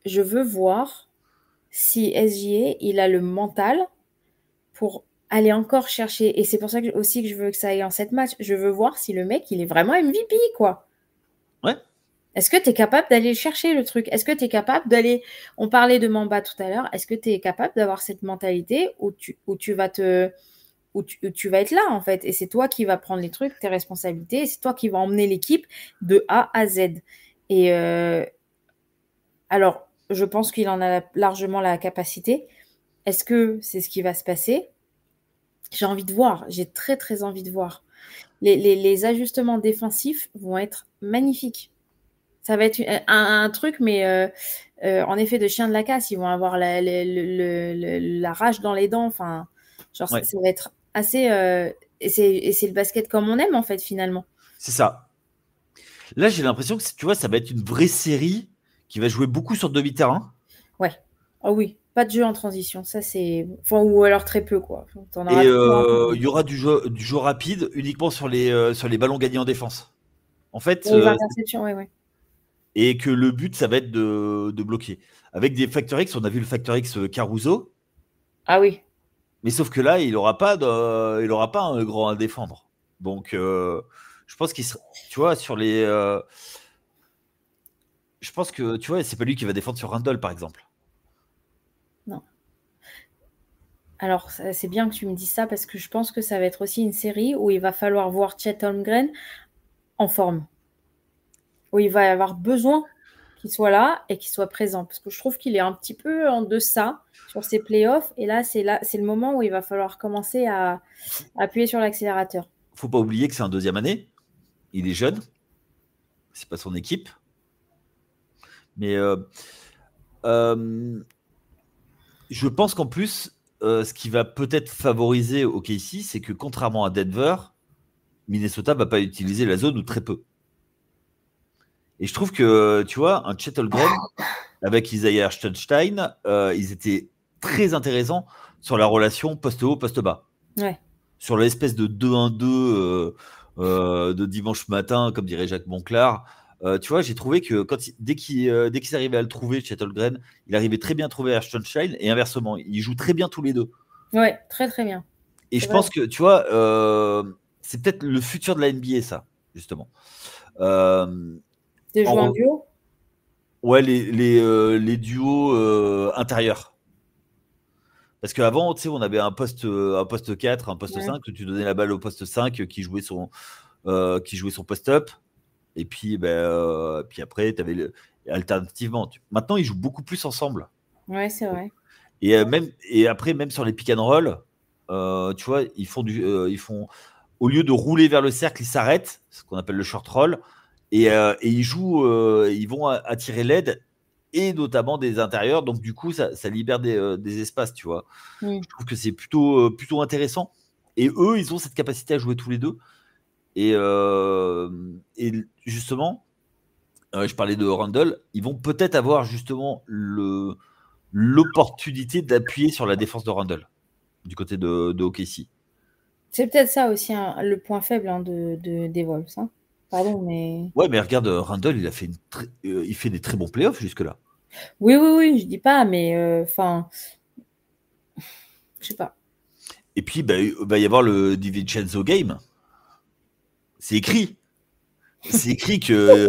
Je veux voir si SGA, il a le mental pour aller encore chercher. Et c'est pour ça aussi que je veux que ça aille en 7 matchs. Je veux voir si le mec, il est vraiment MVP, quoi. Ouais. Est-ce que tu es capable d'aller chercher le truc? Est-ce que tu es capable d'aller... On parlait de Mamba tout à l'heure. Est-ce que tu es capable d'avoir cette mentalité où tu vas être là, en fait? Et c'est toi qui vas prendre les trucs, tes responsabilités. Et c'est toi qui vas emmener l'équipe de A à Z. Et alors, je pense qu'il en a largement la capacité. Est-ce que c'est ce qui va se passer? J'ai envie de voir. J'ai très, très envie de voir. Les ajustements défensifs vont être magnifiques. Ça va être un truc, mais en effet de chien de la casse. Ils vont avoir la rage dans les dents. Enfin, genre, Ouais. ça va être assez... et c'est le basket comme on aime, en fait, finalement. C'est ça. Là, j'ai l'impression que, tu vois, ça va être une vraie série qui va jouer beaucoup sur demi-terrain. Ouais. Oh oui, pas de jeu en transition. Ça, c'est... Enfin, ou alors très peu, quoi. Et il y aura du jeu rapide uniquement sur les ballons gagnés en défense. En fait, les interceptions, ouais. et que le but, ça va être de bloquer. Avec des Factor X, on a vu le Factor X Caruso. Ah oui. Mais sauf que là, il n'aura pas un grand à défendre. Donc, je pense qu'il sera, tu vois, sur les. Je pense que, tu vois, c'est pas lui qui va défendre sur Randle, par exemple. Non. Alors, c'est bien que tu me dises ça parce que je pense que ça va être aussi une série où il va falloir voir Chet Holmgren en forme. Où il va y avoir besoin qu'il soit là et qu'il soit présent. Parce que je trouve qu'il est un petit peu en deçà sur ses playoffs. Et là, c'est le moment où il va falloir commencer à appuyer sur l'accélérateur. Faut pas oublier que c'est un deuxième année. Il est jeune. C'est pas son équipe. Mais je pense qu'en plus, ce qui va peut-être favoriser OKC, c'est que contrairement à Denver, Minnesota va pas utiliser la zone ou très peu. Et je trouve que, tu vois, un Chet Holmgren avec Isaiah Hartenstein, ils étaient très intéressants sur la relation poste-haut, poste-bas. Ouais. Sur l'espèce de 2-1-2 de dimanche matin, comme dirait Jacques Monclar. Tu vois, j'ai trouvé que dès qu'il arrivait à le trouver, Chet Holmgren, il arrivait très bien à trouver Hartenstein et inversement. Ils jouent très bien tous les deux. Ouais, très très bien. Et je pense que, tu vois, c'est peut-être le futur de la NBA, ça, justement. Des joueurs en duo? Ouais, les duos intérieurs. Parce qu'avant, tu sais, on avait un poste 4, un poste 5, tu donnais la balle au poste 5 qui jouait son post-up. Et puis, puis après, tu avais alternativement. Maintenant, ils jouent beaucoup plus ensemble. Ouais, c'est vrai. Et après, même sur les pick and roll, tu vois, ils font au lieu de rouler vers le cercle, ils s'arrêtent, ce qu'on appelle le short roll, et ils jouent, ils vont attirer l'aide et notamment des intérieurs. Donc du coup, ça libère des espaces, tu vois. Je trouve que c'est plutôt intéressant. Et eux, ils ont cette capacité à jouer tous les deux. Et justement, je parlais de Randle, ils vont peut-être avoir justement l'opportunité d'appuyer sur la défense de Randle du côté de OKC. C'est peut-être ça aussi le point faible des Wolves. Hein. Pardon, mais... Ouais, mais regarde, Randle, il fait des très bons playoffs jusque-là. Oui, je dis pas, mais enfin, je sais pas. Et puis, va y avoir le DiVincenzo Game. C'est écrit. C'est écrit que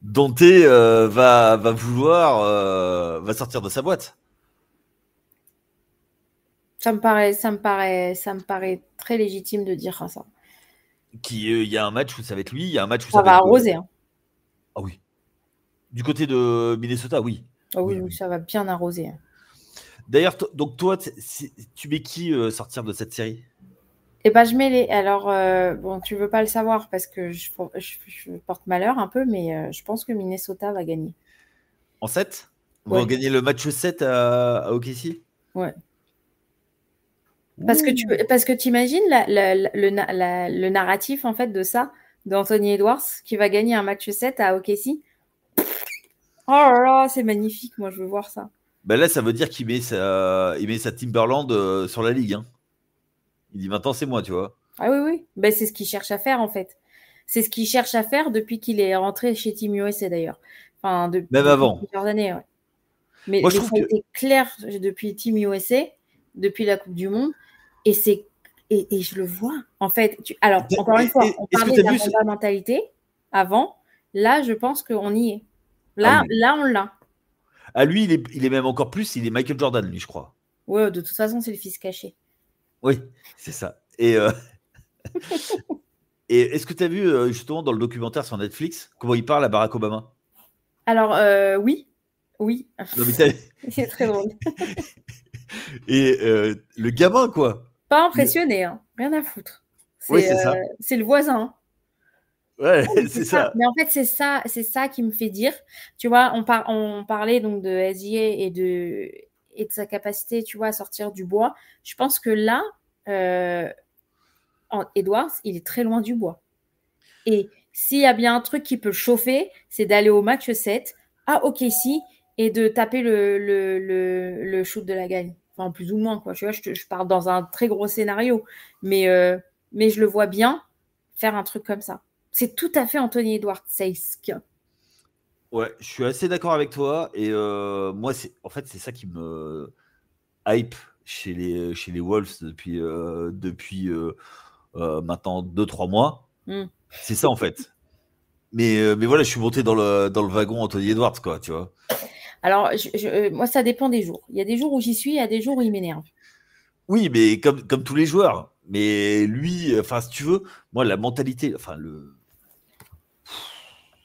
Dante va vouloir va sortir de sa boîte. Ça me paraît très légitime de dire ça. Il y a un match où ça va être lui, il y a un match où Ça ça va va être. arroser. Hein. Ah oui. Du côté de Minnesota, oui. Oh oui, Oui. ça va bien arroser. Hein. D'ailleurs, donc toi, tu mets qui sortir de cette série? Et ben je mets les. Alors bon, tu veux pas le savoir parce que je porte malheur un peu, mais je pense que Minnesota va gagner. En 7? Ils Ouais. vont gagner le match 7 à OKC? Ouais. Parce que tu imagines le narratif en fait de ça, d'Anthony Edwards qui va gagner un match 7 à OKC. Oh là là, c'est magnifique, moi je veux voir ça. Ben là, ça veut dire qu'il met sa Timberland sur la ligue. Hein. Il dit maintenant c'est moi, tu vois. Ah oui, oui. Ben, c'est ce qu'il cherche à faire en fait. C'est ce qu'il cherche à faire depuis qu'il est rentré chez Team USA d'ailleurs. Enfin, Même depuis avant. plusieurs années, ouais. Mais Moi, je ça trouve a que. été clair depuis Team USA, depuis la Coupe du Monde. Et je le vois. En fait, alors, encore une fois, on Est-ce que parlait tu as de la vu fondamentalité avant. Là, je pense qu'on y est. Ah Là, oui. là, on l'a. Ah, lui, il est même encore plus. Il est Michael Jordan, lui, je crois. Ouais, de toute façon, c'est le fils caché. Oui, c'est ça. Et est-ce que tu as vu, justement, dans le documentaire sur Netflix, comment il parle à Barack Obama? Alors, oui. Oui. Non, mais C'est très drôle. Et le gamin, quoi. Pas impressionné, hein. Rien à foutre. Oui, c'est ça. C'est le voisin. Hein. Ouais, C'est c'est ça. ça. Mais en fait, c'est ça qui me fait dire. Tu vois, on parlait donc de SGA et de sa capacité, tu vois, à sortir du bois. Je pense que là, Edwards, il est très loin du bois. Et s'il y a bien un truc qui peut le chauffer, c'est d'aller au match 7 à OKC et de taper le shoot de la gagne. Enfin, plus ou moins, quoi. Tu vois, je parle dans un très gros scénario. Mais je le vois bien faire un truc comme ça. C'est tout à fait Anthony Edwards-esque. Ouais, je suis assez d'accord avec toi. Et moi, en fait, c'est ça qui me hype chez les Wolves depuis maintenant 2-3 mois. Mm. C'est ça, en fait. Mais voilà, je suis monté dans le wagon Anthony Edwards, quoi, tu vois. Alors, moi, ça dépend des jours. Il y a des jours où j'y suis, il y a des jours où il m'énerve. Oui, mais comme tous les joueurs. Mais lui, enfin, si tu veux, moi, la mentalité, enfin,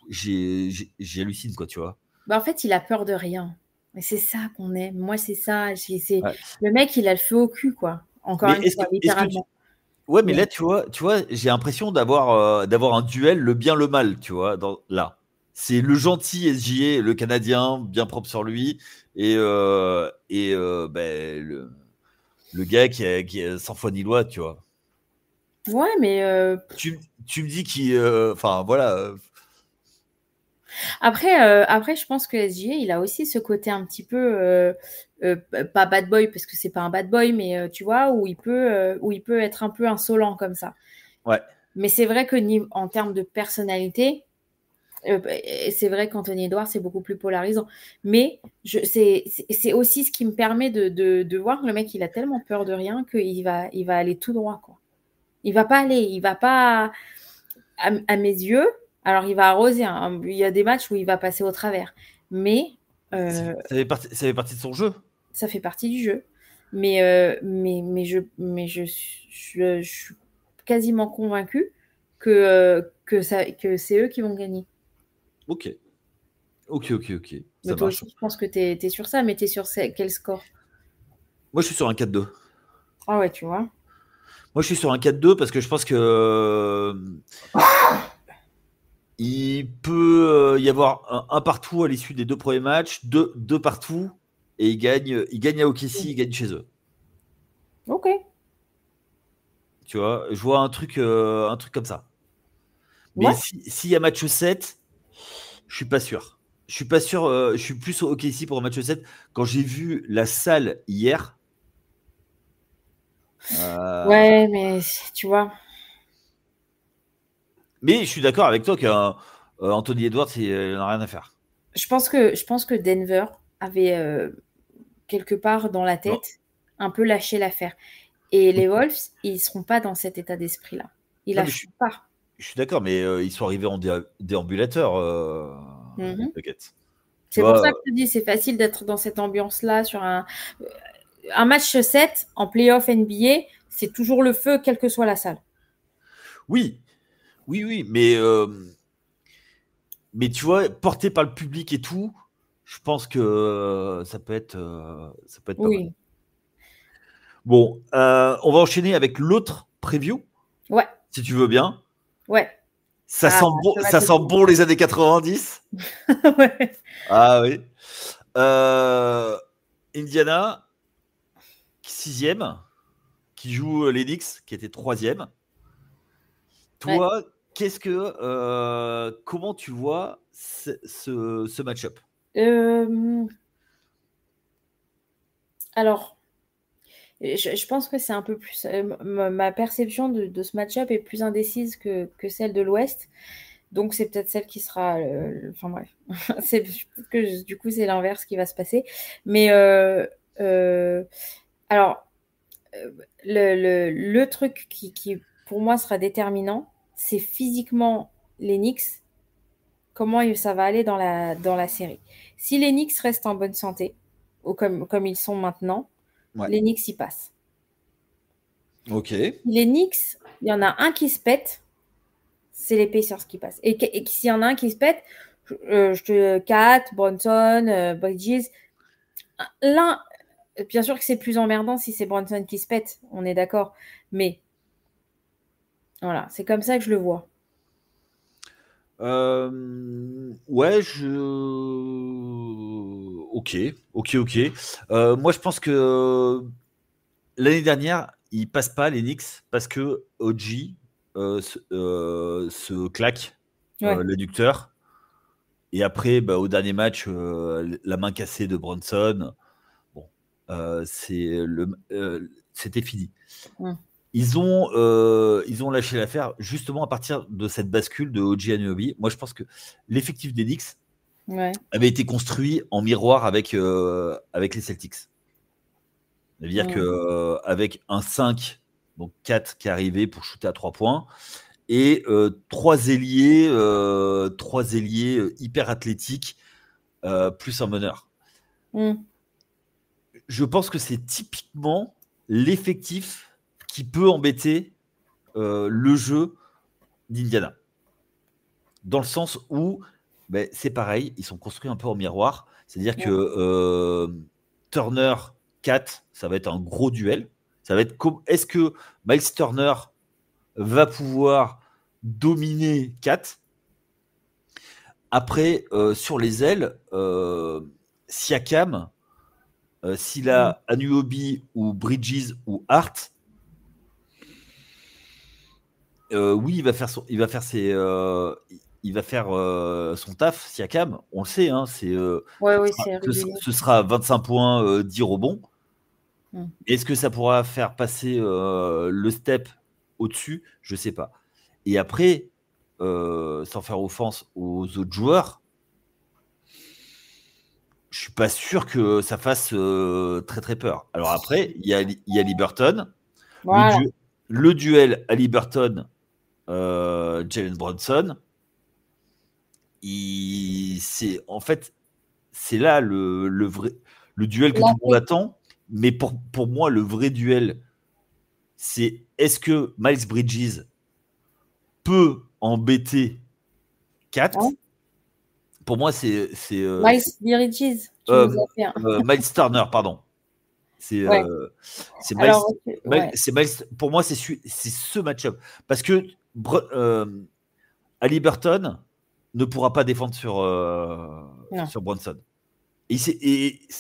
j'hallucine, quoi, tu vois. Bah, en fait, il a peur de rien. Mais c'est ça qu'on aime. Moi, c'est ça. Ouais. Le mec, il a le feu au cul, quoi. Encore Mais une fois, littéralement. ouais, mais Mais là, tu vois, j'ai l'impression d'avoir un duel, le bien, le mal, tu vois, là. C'est le gentil SGA, le Canadien, bien propre sur lui, et ben, le gars qui est sans foi ni loi, tu vois. ouais, mais Tu me dis qu'il, enfin, voilà. après, je pense que SGA, il a aussi ce côté un petit peu pas bad boy parce que c'est pas un bad boy, mais tu vois où il peut être un peu insolent comme ça. Ouais. Mais c'est vrai que en termes de personnalité, c'est vrai qu'Anthony Edwards c'est beaucoup plus polarisant. Mais c'est aussi ce qui me permet de voir que le mec il a tellement peur de rien qu'il va aller tout droit quoi. Il va pas à mes yeux. Alors, il va arroser. Hein. Il y a des matchs où il va passer au travers. Mais Ça fait partie de son jeu. ça fait partie du jeu. Mais je suis quasiment convaincue que c'est eux qui vont gagner. Ok. Mais Ça toi marche. aussi, je pense que tu es sur ça, mais tu es sur quel score? Moi, je suis sur un 4-2. Ah ouais, tu vois. Moi, je suis sur un 4-2 parce que je pense que il peut y avoir un partout à l'issue des 2 premiers matchs, deux partout, et il gagne à OKC, il gagne chez eux. Ok. Tu vois, je vois un truc comme ça. Mais Ouais. s'il y a match 7, je suis pas sûr. Je suis pas sûr. Je suis plus au OKC pour un match 7. Quand j'ai vu la salle hier. Ouais, mais tu vois. Mais je suis d'accord avec toi qu'Anthony Edwards, il n'a rien à faire. Je pense que Denver avait quelque part dans la Non. tête un peu lâché l'affaire. Et Oui. les Wolves, ils ne seront pas dans cet état d'esprit-là. Ils Non, mais lâcheront pas. je suis d'accord, mais ils sont arrivés en déambulateur. T'inquiète. Tu C'est pour ça vois, que je te dis, c'est facile d'être dans cette ambiance-là sur un match 7 en playoff NBA, c'est toujours le feu, quelle que soit la salle. oui, oui, mais tu vois, porté par le public et tout, je pense que ça peut être pas mal. Oui. Bon, on va enchaîner avec l'autre preview, Ouais, si tu veux bien. ouais. Ça Ah, sent bon, je vais ça te sent dire. bon les années 90. Ouais. Ah oui. Euh, Indiana, sixième, qui joue les Knicks, qui était troisième. Ouais. Toi, comment tu vois ce match-up? Alors, je pense que c'est un peu plus. Ma perception de ce match-up est plus indécise que celle de l'Ouest. Donc, c'est peut-être celle qui sera. Enfin, bref. Peut-être que du coup, c'est l'inverse qui va se passer. Mais alors, le truc qui, pour moi, sera déterminant, c'est physiquement les Knicks, comment ça va aller dans la série. Si les Knicks restent en bonne santé, ou comme ils sont maintenant, Ouais. les Knicks y passent. Ok. Les Knicks, il y en a un qui se pète, c'est les Pacers qui passent. Et s'il y en a un qui se pète, Kat, Bronson, Bridges, l'un, bien sûr que c'est plus emmerdant si c'est Bronson qui se pète, on est d'accord. Mais voilà, c'est comme ça que je le vois. Ouais, ok. Moi, je pense que l'année dernière, ils passent pas les Knicks parce que OG se claque Ouais. l'adducteur. Et après, au dernier match, la main cassée de Bronson. Bon, c'était fini. Mm. Ils ont lâché l'affaire justement à partir de cette bascule de OG Anunoby. Moi, je pense que l'effectif des Knicks Ouais. avait été construit en miroir avec les Celtics. C'est-à-dire Mm. qu'avec un 5, donc 4 qui arrivaient pour shooter à 3 points, et trois ailiers hyper athlétiques, plus un meneur. Mm. Je pense que c'est typiquement l'effectif qui peut embêter le jeu d'Indiana. Dans le sens où c'est pareil, ils sont construits un peu en miroir. C'est-à-dire que Turner 4, ça va être un gros duel. Ça va être est-ce que Miles Turner va pouvoir dominer 4? Après, sur les ailes, Siakam, s'il a Anunoby ou Bridges ou Hart, oui, il va faire son taf, Siakam, on le sait, hein, Ouais, oui, c'est régulier. ce sera 25 points, 10 rebonds. Mm. Est-ce que ça pourra faire passer le step au-dessus? Je ne sais pas. Et après, sans faire offense aux autres joueurs, je suis pas sûr que ça fasse très très peur. Alors après, il y a Liberton, Voilà. le duel à Liberton, Jalen Brunson. En fait, c'est là le duel que La tout le monde attend. Mais pour moi, le vrai duel, c'est est-ce que Miles Bridges peut embêter 4? hein? Pour moi, c'est Miles Bridges, tu nous as fait un. Miles Turner, pardon. Ouais. C'est Miles, Alors, ouais. pour moi, c'est ce match-up. Parce que Ali Burton ne pourra pas défendre Non. sur Bronson. Il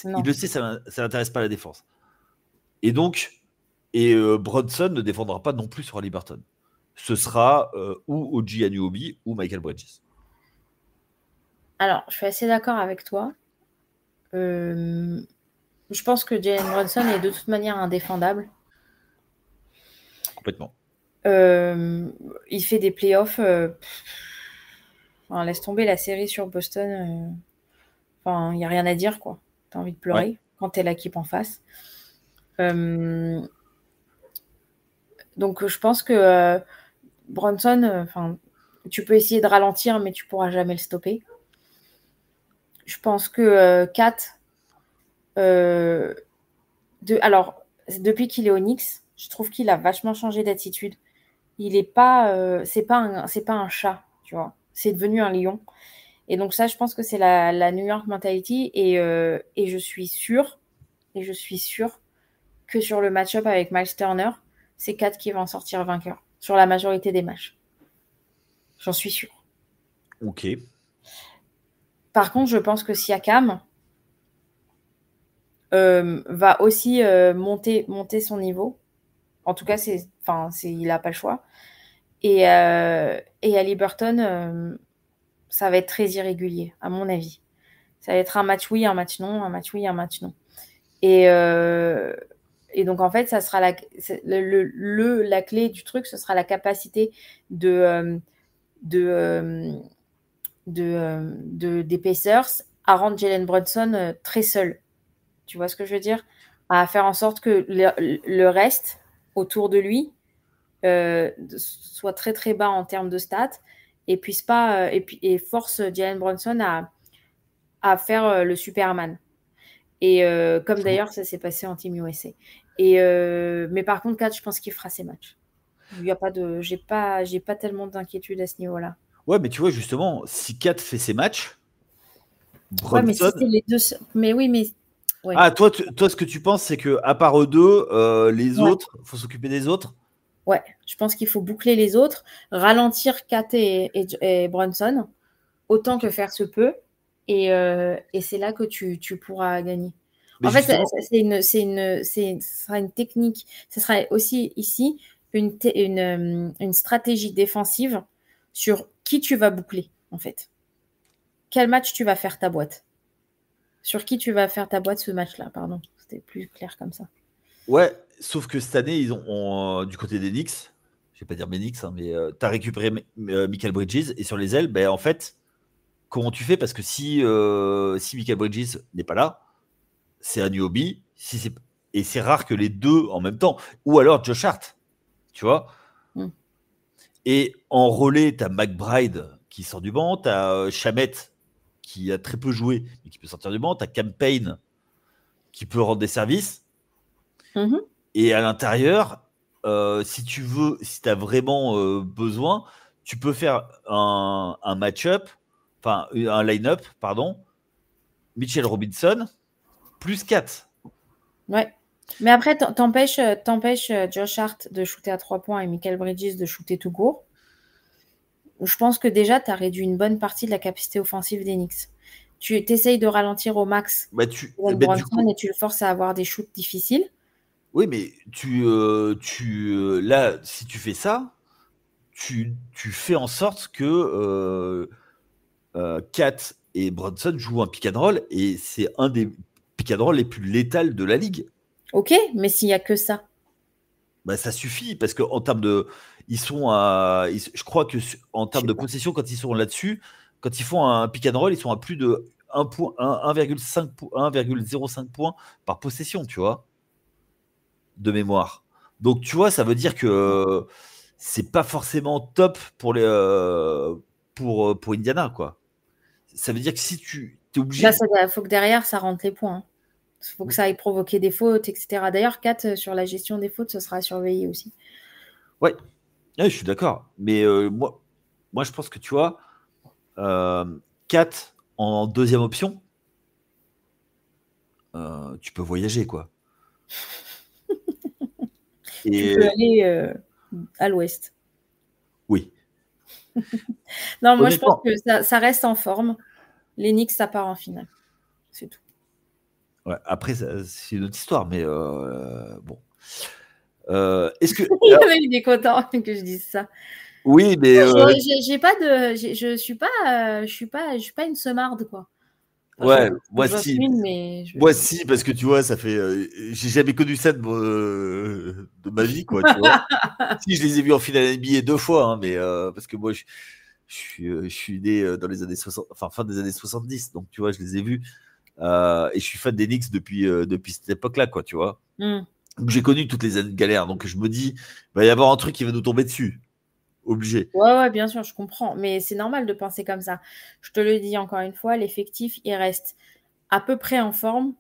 Non. le sait, ça n'intéresse pas la défense. Et donc, Bronson ne défendra pas non plus sur Ali Burton. Ce sera ou OG Anunoby ou Michael Bridges. Alors, je suis assez d'accord avec toi. Je pense que Jalen Brunson est de toute manière indéfendable. Complètement. Il fait des playoffs. Enfin, laisse tomber la série sur Boston. Enfin, il n'y a rien à dire, quoi. T'as envie de pleurer Ouais. quand t'es l'équipe en face. Donc, je pense que Brunson, tu peux essayer de ralentir, mais tu pourras jamais le stopper. Je pense que Kat, alors, depuis qu'il est au Knicks, je trouve qu'il a vachement changé d'attitude. Il est pas, c'est pas un chat, tu vois. C'est devenu un lion. Et donc ça, je pense que c'est la New York mentality. Et je suis sûre, que sur le match-up avec Miles Turner, c'est Kat qui va en sortir vainqueur sur la majorité des matchs. J'en suis sûre. Ok. Par contre, je pense que Siakam va aussi monter son niveau. En tout cas, il n'a pas le choix. Et Haliburton, ça va être très irrégulier, à mon avis. Ça va être un match oui, un match non, un match oui, un match non. Et donc, en fait, ça sera la clé du truc, ce sera la capacité des Pacers à rendre Jalen Brunson très seul. Tu vois ce que je veux dire? À faire en sorte que le reste autour de lui soit très très bas en termes de stats et puisse pas et force Jalen Brunson à faire le Superman. Et comme d'ailleurs ça s'est passé en Team USA. Mais par contre, Kat, je pense qu'il fera ses matchs. Il y a pas de, j'ai pas tellement d'inquiétude à ce niveau-là. Ouais, mais tu vois, justement, si Kat fait ses matchs, Ouais, mais si Brunson. c'est les deux. Mais oui, mais. Ouais. Ah, toi, ce que tu penses, c'est que à part eux deux, les Ouais. autres, faut s'occuper des autres. Ouais, je pense qu'il faut boucler les autres, ralentir Kat et Brunson, autant que faire se peut. Et c'est là que tu pourras gagner. Mais En fait, justement, ce sera une technique. Ce sera aussi ici une stratégie défensive sur qui tu vas boucler, en fait. Quel match tu vas faire ta boîte? Sur qui tu vas faire ta boîte ce match-là, pardon. C'était plus clair comme ça. ouais, sauf que cette année, ils ont du côté des Knicks, je vais pas dire mes Knicks, hein, mais tu as récupéré Michael Bridges et sur les ailes, ben, en fait, comment tu fais? Parce que si Michael Bridges n'est pas là, c'est Anunoby, et c'est rare que les deux en même temps, ou alors Josh Hart, tu vois. Et en relais, tu as McBride qui sort du banc, tu as Shamet qui a très peu joué, mais qui peut sortir du banc, tu as Campaign qui peut rendre des services. Et à l'intérieur, si tu as vraiment besoin, tu peux faire un match-up, enfin un line-up, pardon, Mitchell Robinson, plus 4. Ouais. Mais après, t'empêches Josh Hart de shooter à 3 points et Michael Bridges de shooter tout court. Je pense que déjà, tu as réduit une bonne partie de la capacité offensive des Knicks. Tu essayes de ralentir au max Brunson et tu le forces à avoir des shoots difficiles. Oui, mais là, si tu fais ça, tu fais en sorte que Kat et Brunson jouent un pick and roll et c'est un des pick and roll les plus létals de la ligue. Ok, mais s'il n'y a que ça. Bah, ça suffit parce qu'en termes de. Ils sont à. Je crois que en termes de possession, quand ils sont là-dessus, quand ils font un pick and roll, ils sont à plus de 1,05 points par possession, tu vois, de mémoire. Donc, tu vois, ça veut dire que c'est pas forcément top pour Indiana, quoi. Ça veut dire que si tu es obligé. Il faut que derrière, ça rentre les points. Il faut que ça aille provoquer des fautes, etc. D'ailleurs, Kat, sur la gestion des fautes, ce sera surveillé aussi. Ouais, je suis d'accord. Mais moi, je pense que tu vois, 4 en deuxième option, tu peux voyager, quoi. Tu peux aller à l'ouest. Oui. Non, moi, je pense que ça reste en forme. Les Knicks, ça part en finale. C'est tout. Ouais, après, c'est une autre histoire, mais bon. Est-ce que Il est content que je dise ça. Oui, mais j'ai pas de, je suis pas une semarde, quoi. Ouais, moi si. Moi si. si, parce que tu vois, ça fait. J'ai jamais connu ça de ma vie, quoi, tu vois. Si, je les ai vus en finale NBA 2 fois, hein, mais parce que moi, je suis né dans les années 60, enfin fin des années 70, donc tu vois, je les ai vus. Et je suis fan des Knicks depuis cette époque-là, quoi, tu vois. Donc j'ai connu toutes les années de galère, donc je me dis, il va y avoir un truc qui va nous tomber dessus. obligé. Ouais, bien sûr, je comprends. Mais c'est normal de penser comme ça. Je te le dis encore une fois, l'effectif, il reste à peu près en forme.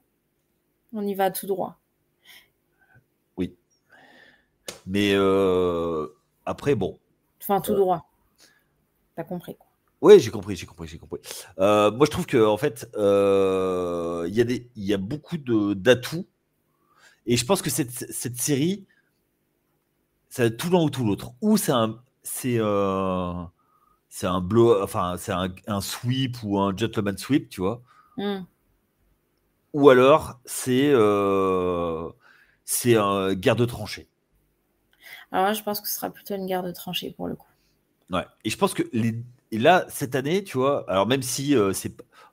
On y va tout droit. Oui. Mais après, bon. Enfin, tout droit. T'as compris, quoi. Oui, j'ai compris. Moi, je trouve que en fait, il y a beaucoup d'atouts. Et je pense que cette série, ça va être tout l'un ou tout l'autre. Ou c'est un blow, enfin, c'est un sweep ou un gentleman sweep, tu vois. Ou alors, c'est un guerre de tranchées. Alors là, je pense que ce sera plutôt une guerre de tranchées pour le coup. Ouais. Et je pense que et là, cette année, tu vois, alors même si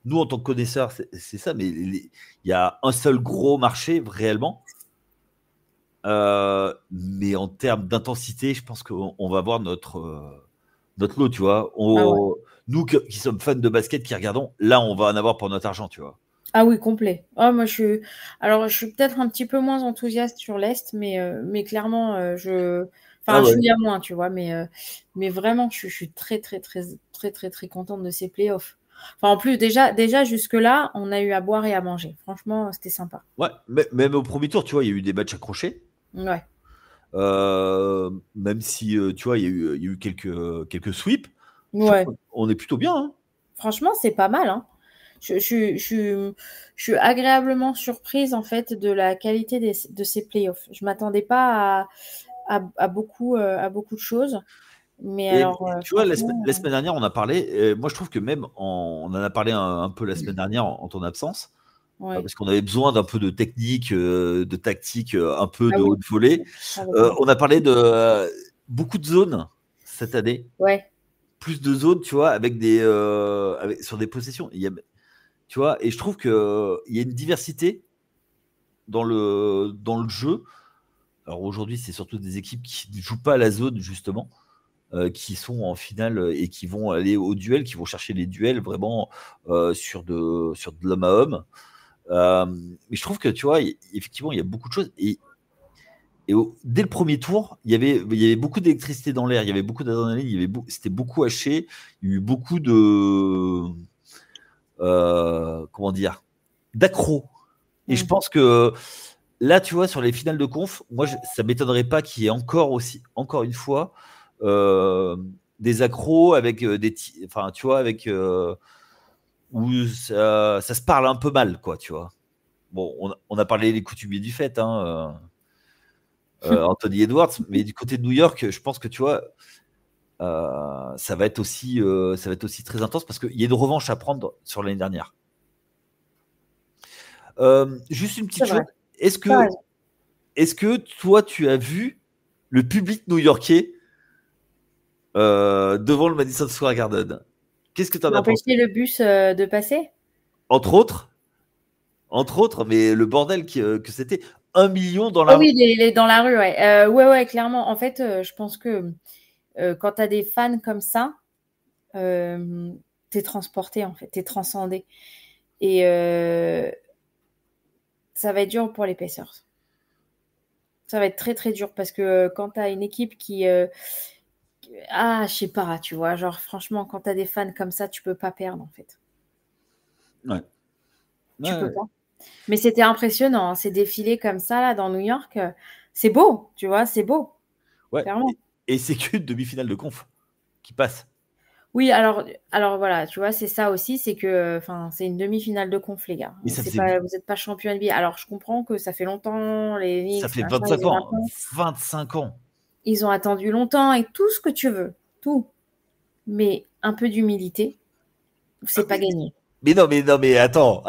nous, en tant que connaisseurs, c'est ça, mais il y a un seul gros marché réellement. Mais en termes d'intensité, je pense qu'on va avoir notre lot, tu vois. Nous qui sommes fans de basket, qui regardons, là, on va en avoir pour notre argent, tu vois. Ah oui, complet. Oh, moi, je suis peut-être un petit peu moins enthousiaste sur l'Est, mais clairement, je suis à moins, tu vois, mais vraiment, je suis très, très, très, très, très, très contente de ces playoffs. Enfin, en plus, déjà jusque-là, on a eu à boire et à manger. Franchement, c'était sympa. Ouais, même au premier tour, tu vois, il y a eu des matchs accrochés. Ouais. Même si, tu vois, il y a eu quelques sweeps. Ouais. On est plutôt bien. Hein. Franchement, c'est pas mal. Hein. Je suis agréablement surprise en fait de la qualité de ces playoffs. Je m'attendais pas à beaucoup de choses, mais Et alors tu vois, la franchement, semaine dernière, on a parlé. Moi, je trouve que même on en a parlé un peu la semaine dernière en ton absence, ouais. parce qu'on avait besoin d'un peu de technique, de tactique, un peu Ah de oui. haute volée. Avec moi. On a parlé de beaucoup de zones cette année. Ouais. Plus de zones, tu vois, sur des possessions. Tu vois, et je trouve qu'il y a une diversité dans le jeu. Alors aujourd'hui, c'est surtout des équipes qui ne jouent pas à la zone, justement, qui sont en finale et qui vont aller au duel, qui vont chercher les duels vraiment sur de l'homme à homme. Mais je trouve que, tu vois, effectivement, il y a beaucoup de choses. Et dès le premier tour, il y avait beaucoup d'électricité dans l'air, il y avait beaucoup d'adrénaline, c'était beaucoup haché, il y a eu beaucoup de. Comment dire, d'accro. Et je pense que là, tu vois, sur les finales de conf, moi, ça m'étonnerait pas qu'il y ait encore une fois, des accros avec enfin, tu vois, avec où ça se parle un peu mal, quoi, tu vois. Bon, on a parlé des coutumiers du fait, hein, Anthony Edwards, mais du côté de New York, je pense que tu vois, ça va être aussi très intense parce qu'il y a une revanche à prendre sur l'année dernière. Juste une petite chose. Est-ce que toi, tu as vu le public new-yorkais devant le Madison Square Garden? Qu'est-ce que tu en as pensé? Empêcher le bus de passer? Entre autres, mais le bordel que c'était. 1 million dans la Oh rue. oui, il est dans la rue, ouais. Ouais, clairement. En fait, je pense que quand tu as des fans comme ça, t'es transporté, en fait, t'es transcendé. Et ça va être dur pour les Pacers. Ça va être très, très dur parce que quand tu as une équipe qui... je sais pas, tu vois. Genre, franchement, quand tu as des fans comme ça, tu peux pas perdre, en fait. Ouais. Tu peux pas. Mais c'était impressionnant, hein, ces défilés comme ça, là, dans New York. C'est beau, tu vois, c'est beau. Ouais. Clairement. Et c'est qu'une demi-finale de conf qui passe. Oui, alors voilà, tu vois, c'est ça aussi, c'est que, c'est une demi-finale de conf, les gars. Mais ça C'est faisait. pas, vous n'êtes pas champion NBA. Alors, je comprends que ça fait longtemps, les Ça Knicks, fait machin, 25 ans. 25 ans. ils ont attendu longtemps et tout ce que tu veux, tout. Mais un peu d'humilité, c'est pas gagné. Mais non, mais attends,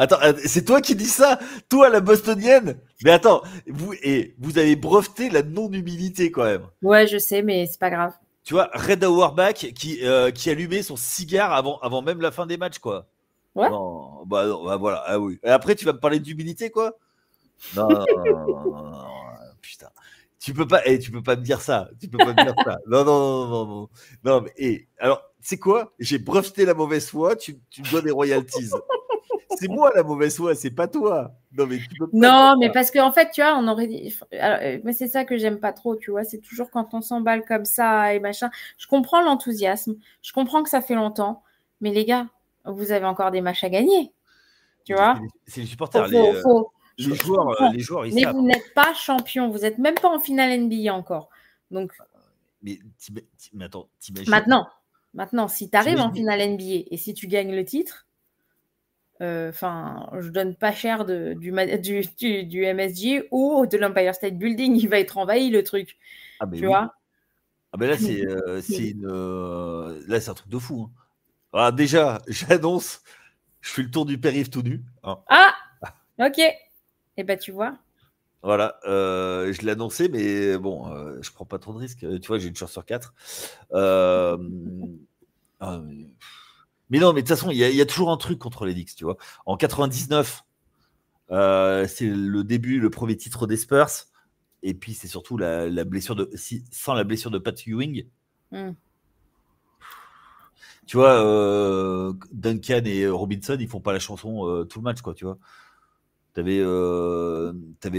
c'est toi qui dis ça, toi la bostonienne. Mais attends, vous avez breveté la non-humilité quand même. Ouais, je sais, mais c'est pas grave. Tu vois, Red Auerbach qui allumait son cigare avant même la fin des matchs, quoi. Ouais. Non, bah voilà, ah oui. Et après, tu vas me parler d'humilité, quoi. Non, putain. Tu peux pas me dire ça. Tu peux pas me dire ça. Non. Non, mais alors, tu sais quoi? J'ai breveté la mauvaise foi. Tu me dois des royalties. C'est moi la mauvaise foi, c'est pas toi. Non, mais tu peux pas Non, mais parce qu'en fait, tu vois, on aurait dit. Mais c'est ça que j'aime pas trop, tu vois. C'est toujours quand on s'emballe comme ça et machin. Je comprends l'enthousiasme. Je comprends que ça fait longtemps. Mais les gars, vous avez encore des matchs à gagner. Tu vois? C'est les supporters. Les joueurs, ils mais savent. Vous n'êtes pas champion. Vous n'êtes même pas en finale NBA encore. Donc. Mais attends, t'imagines. Maintenant, si tu arrives en finale NBA et si tu gagnes le titre. Je donne pas cher du MSG ou de l'Empire State Building, il va être envahi le truc. Ah ben tu vois. Ah ben là là c'est un truc de fou. Hein. Alors déjà, j'annonce, je fais le tour du périph' tout nu. Hein. Ah, ok. Et ben tu vois. Voilà, je l'ai annoncé, mais bon, je prends pas trop de risques. Tu vois, j'ai une chance sur 4. Mais non, mais de toute façon, il y a toujours un truc contre les Knicks, tu vois. En 99, c'est le début, le premier titre des Spurs. Et puis, c'est surtout la blessure sans la blessure de Pat Ewing. Tu vois, Duncan et Robinson, ils font pas la chanson tout le match, quoi, tu vois. T'avais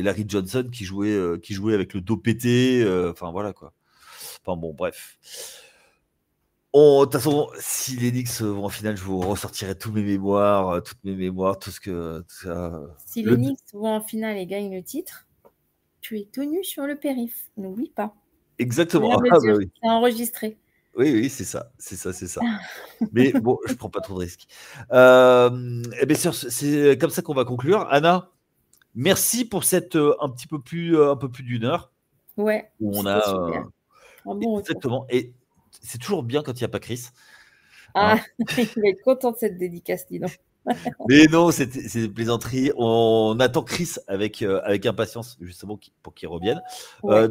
Larry Johnson qui jouait avec le dos pété. Enfin, voilà, quoi. Enfin, bon, bref. De toute façon, si les Knicks vont en finale, je vous ressortirai toutes mes mémoires, tout ce que. Si les Knicks vont en finale et gagnent le titre, tu es tenu sur le périph'. N'oublie pas. Exactement. Oui. C'est enregistré. Oui, c'est ça. Mais bon, je prends pas trop de risques. Et bien sûr, c'est comme ça qu'on va conclure. Anna, merci pour cette un peu plus d'une heure. Ouais. Où on a. Super. Exactement. Et c'est toujours bien quand il n'y a pas Chris. Ah, il va être content de cette dédicace, dis donc. Mais non, c'est des plaisanteries. On attend Chris avec impatience, justement, pour qu'il revienne. Ouais.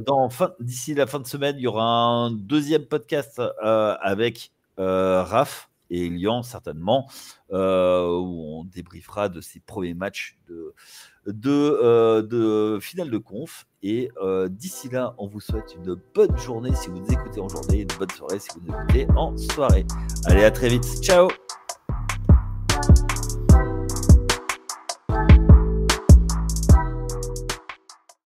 D'ici la fin de semaine, il y aura un deuxième podcast avec Raph et Elian, certainement, où on débriefera de ses premiers matchs de finale de conf. Et d'ici là, on vous souhaite une bonne journée si vous nous écoutez en journée, une bonne soirée si vous nous écoutez en soirée. Allez, à très vite. Ciao!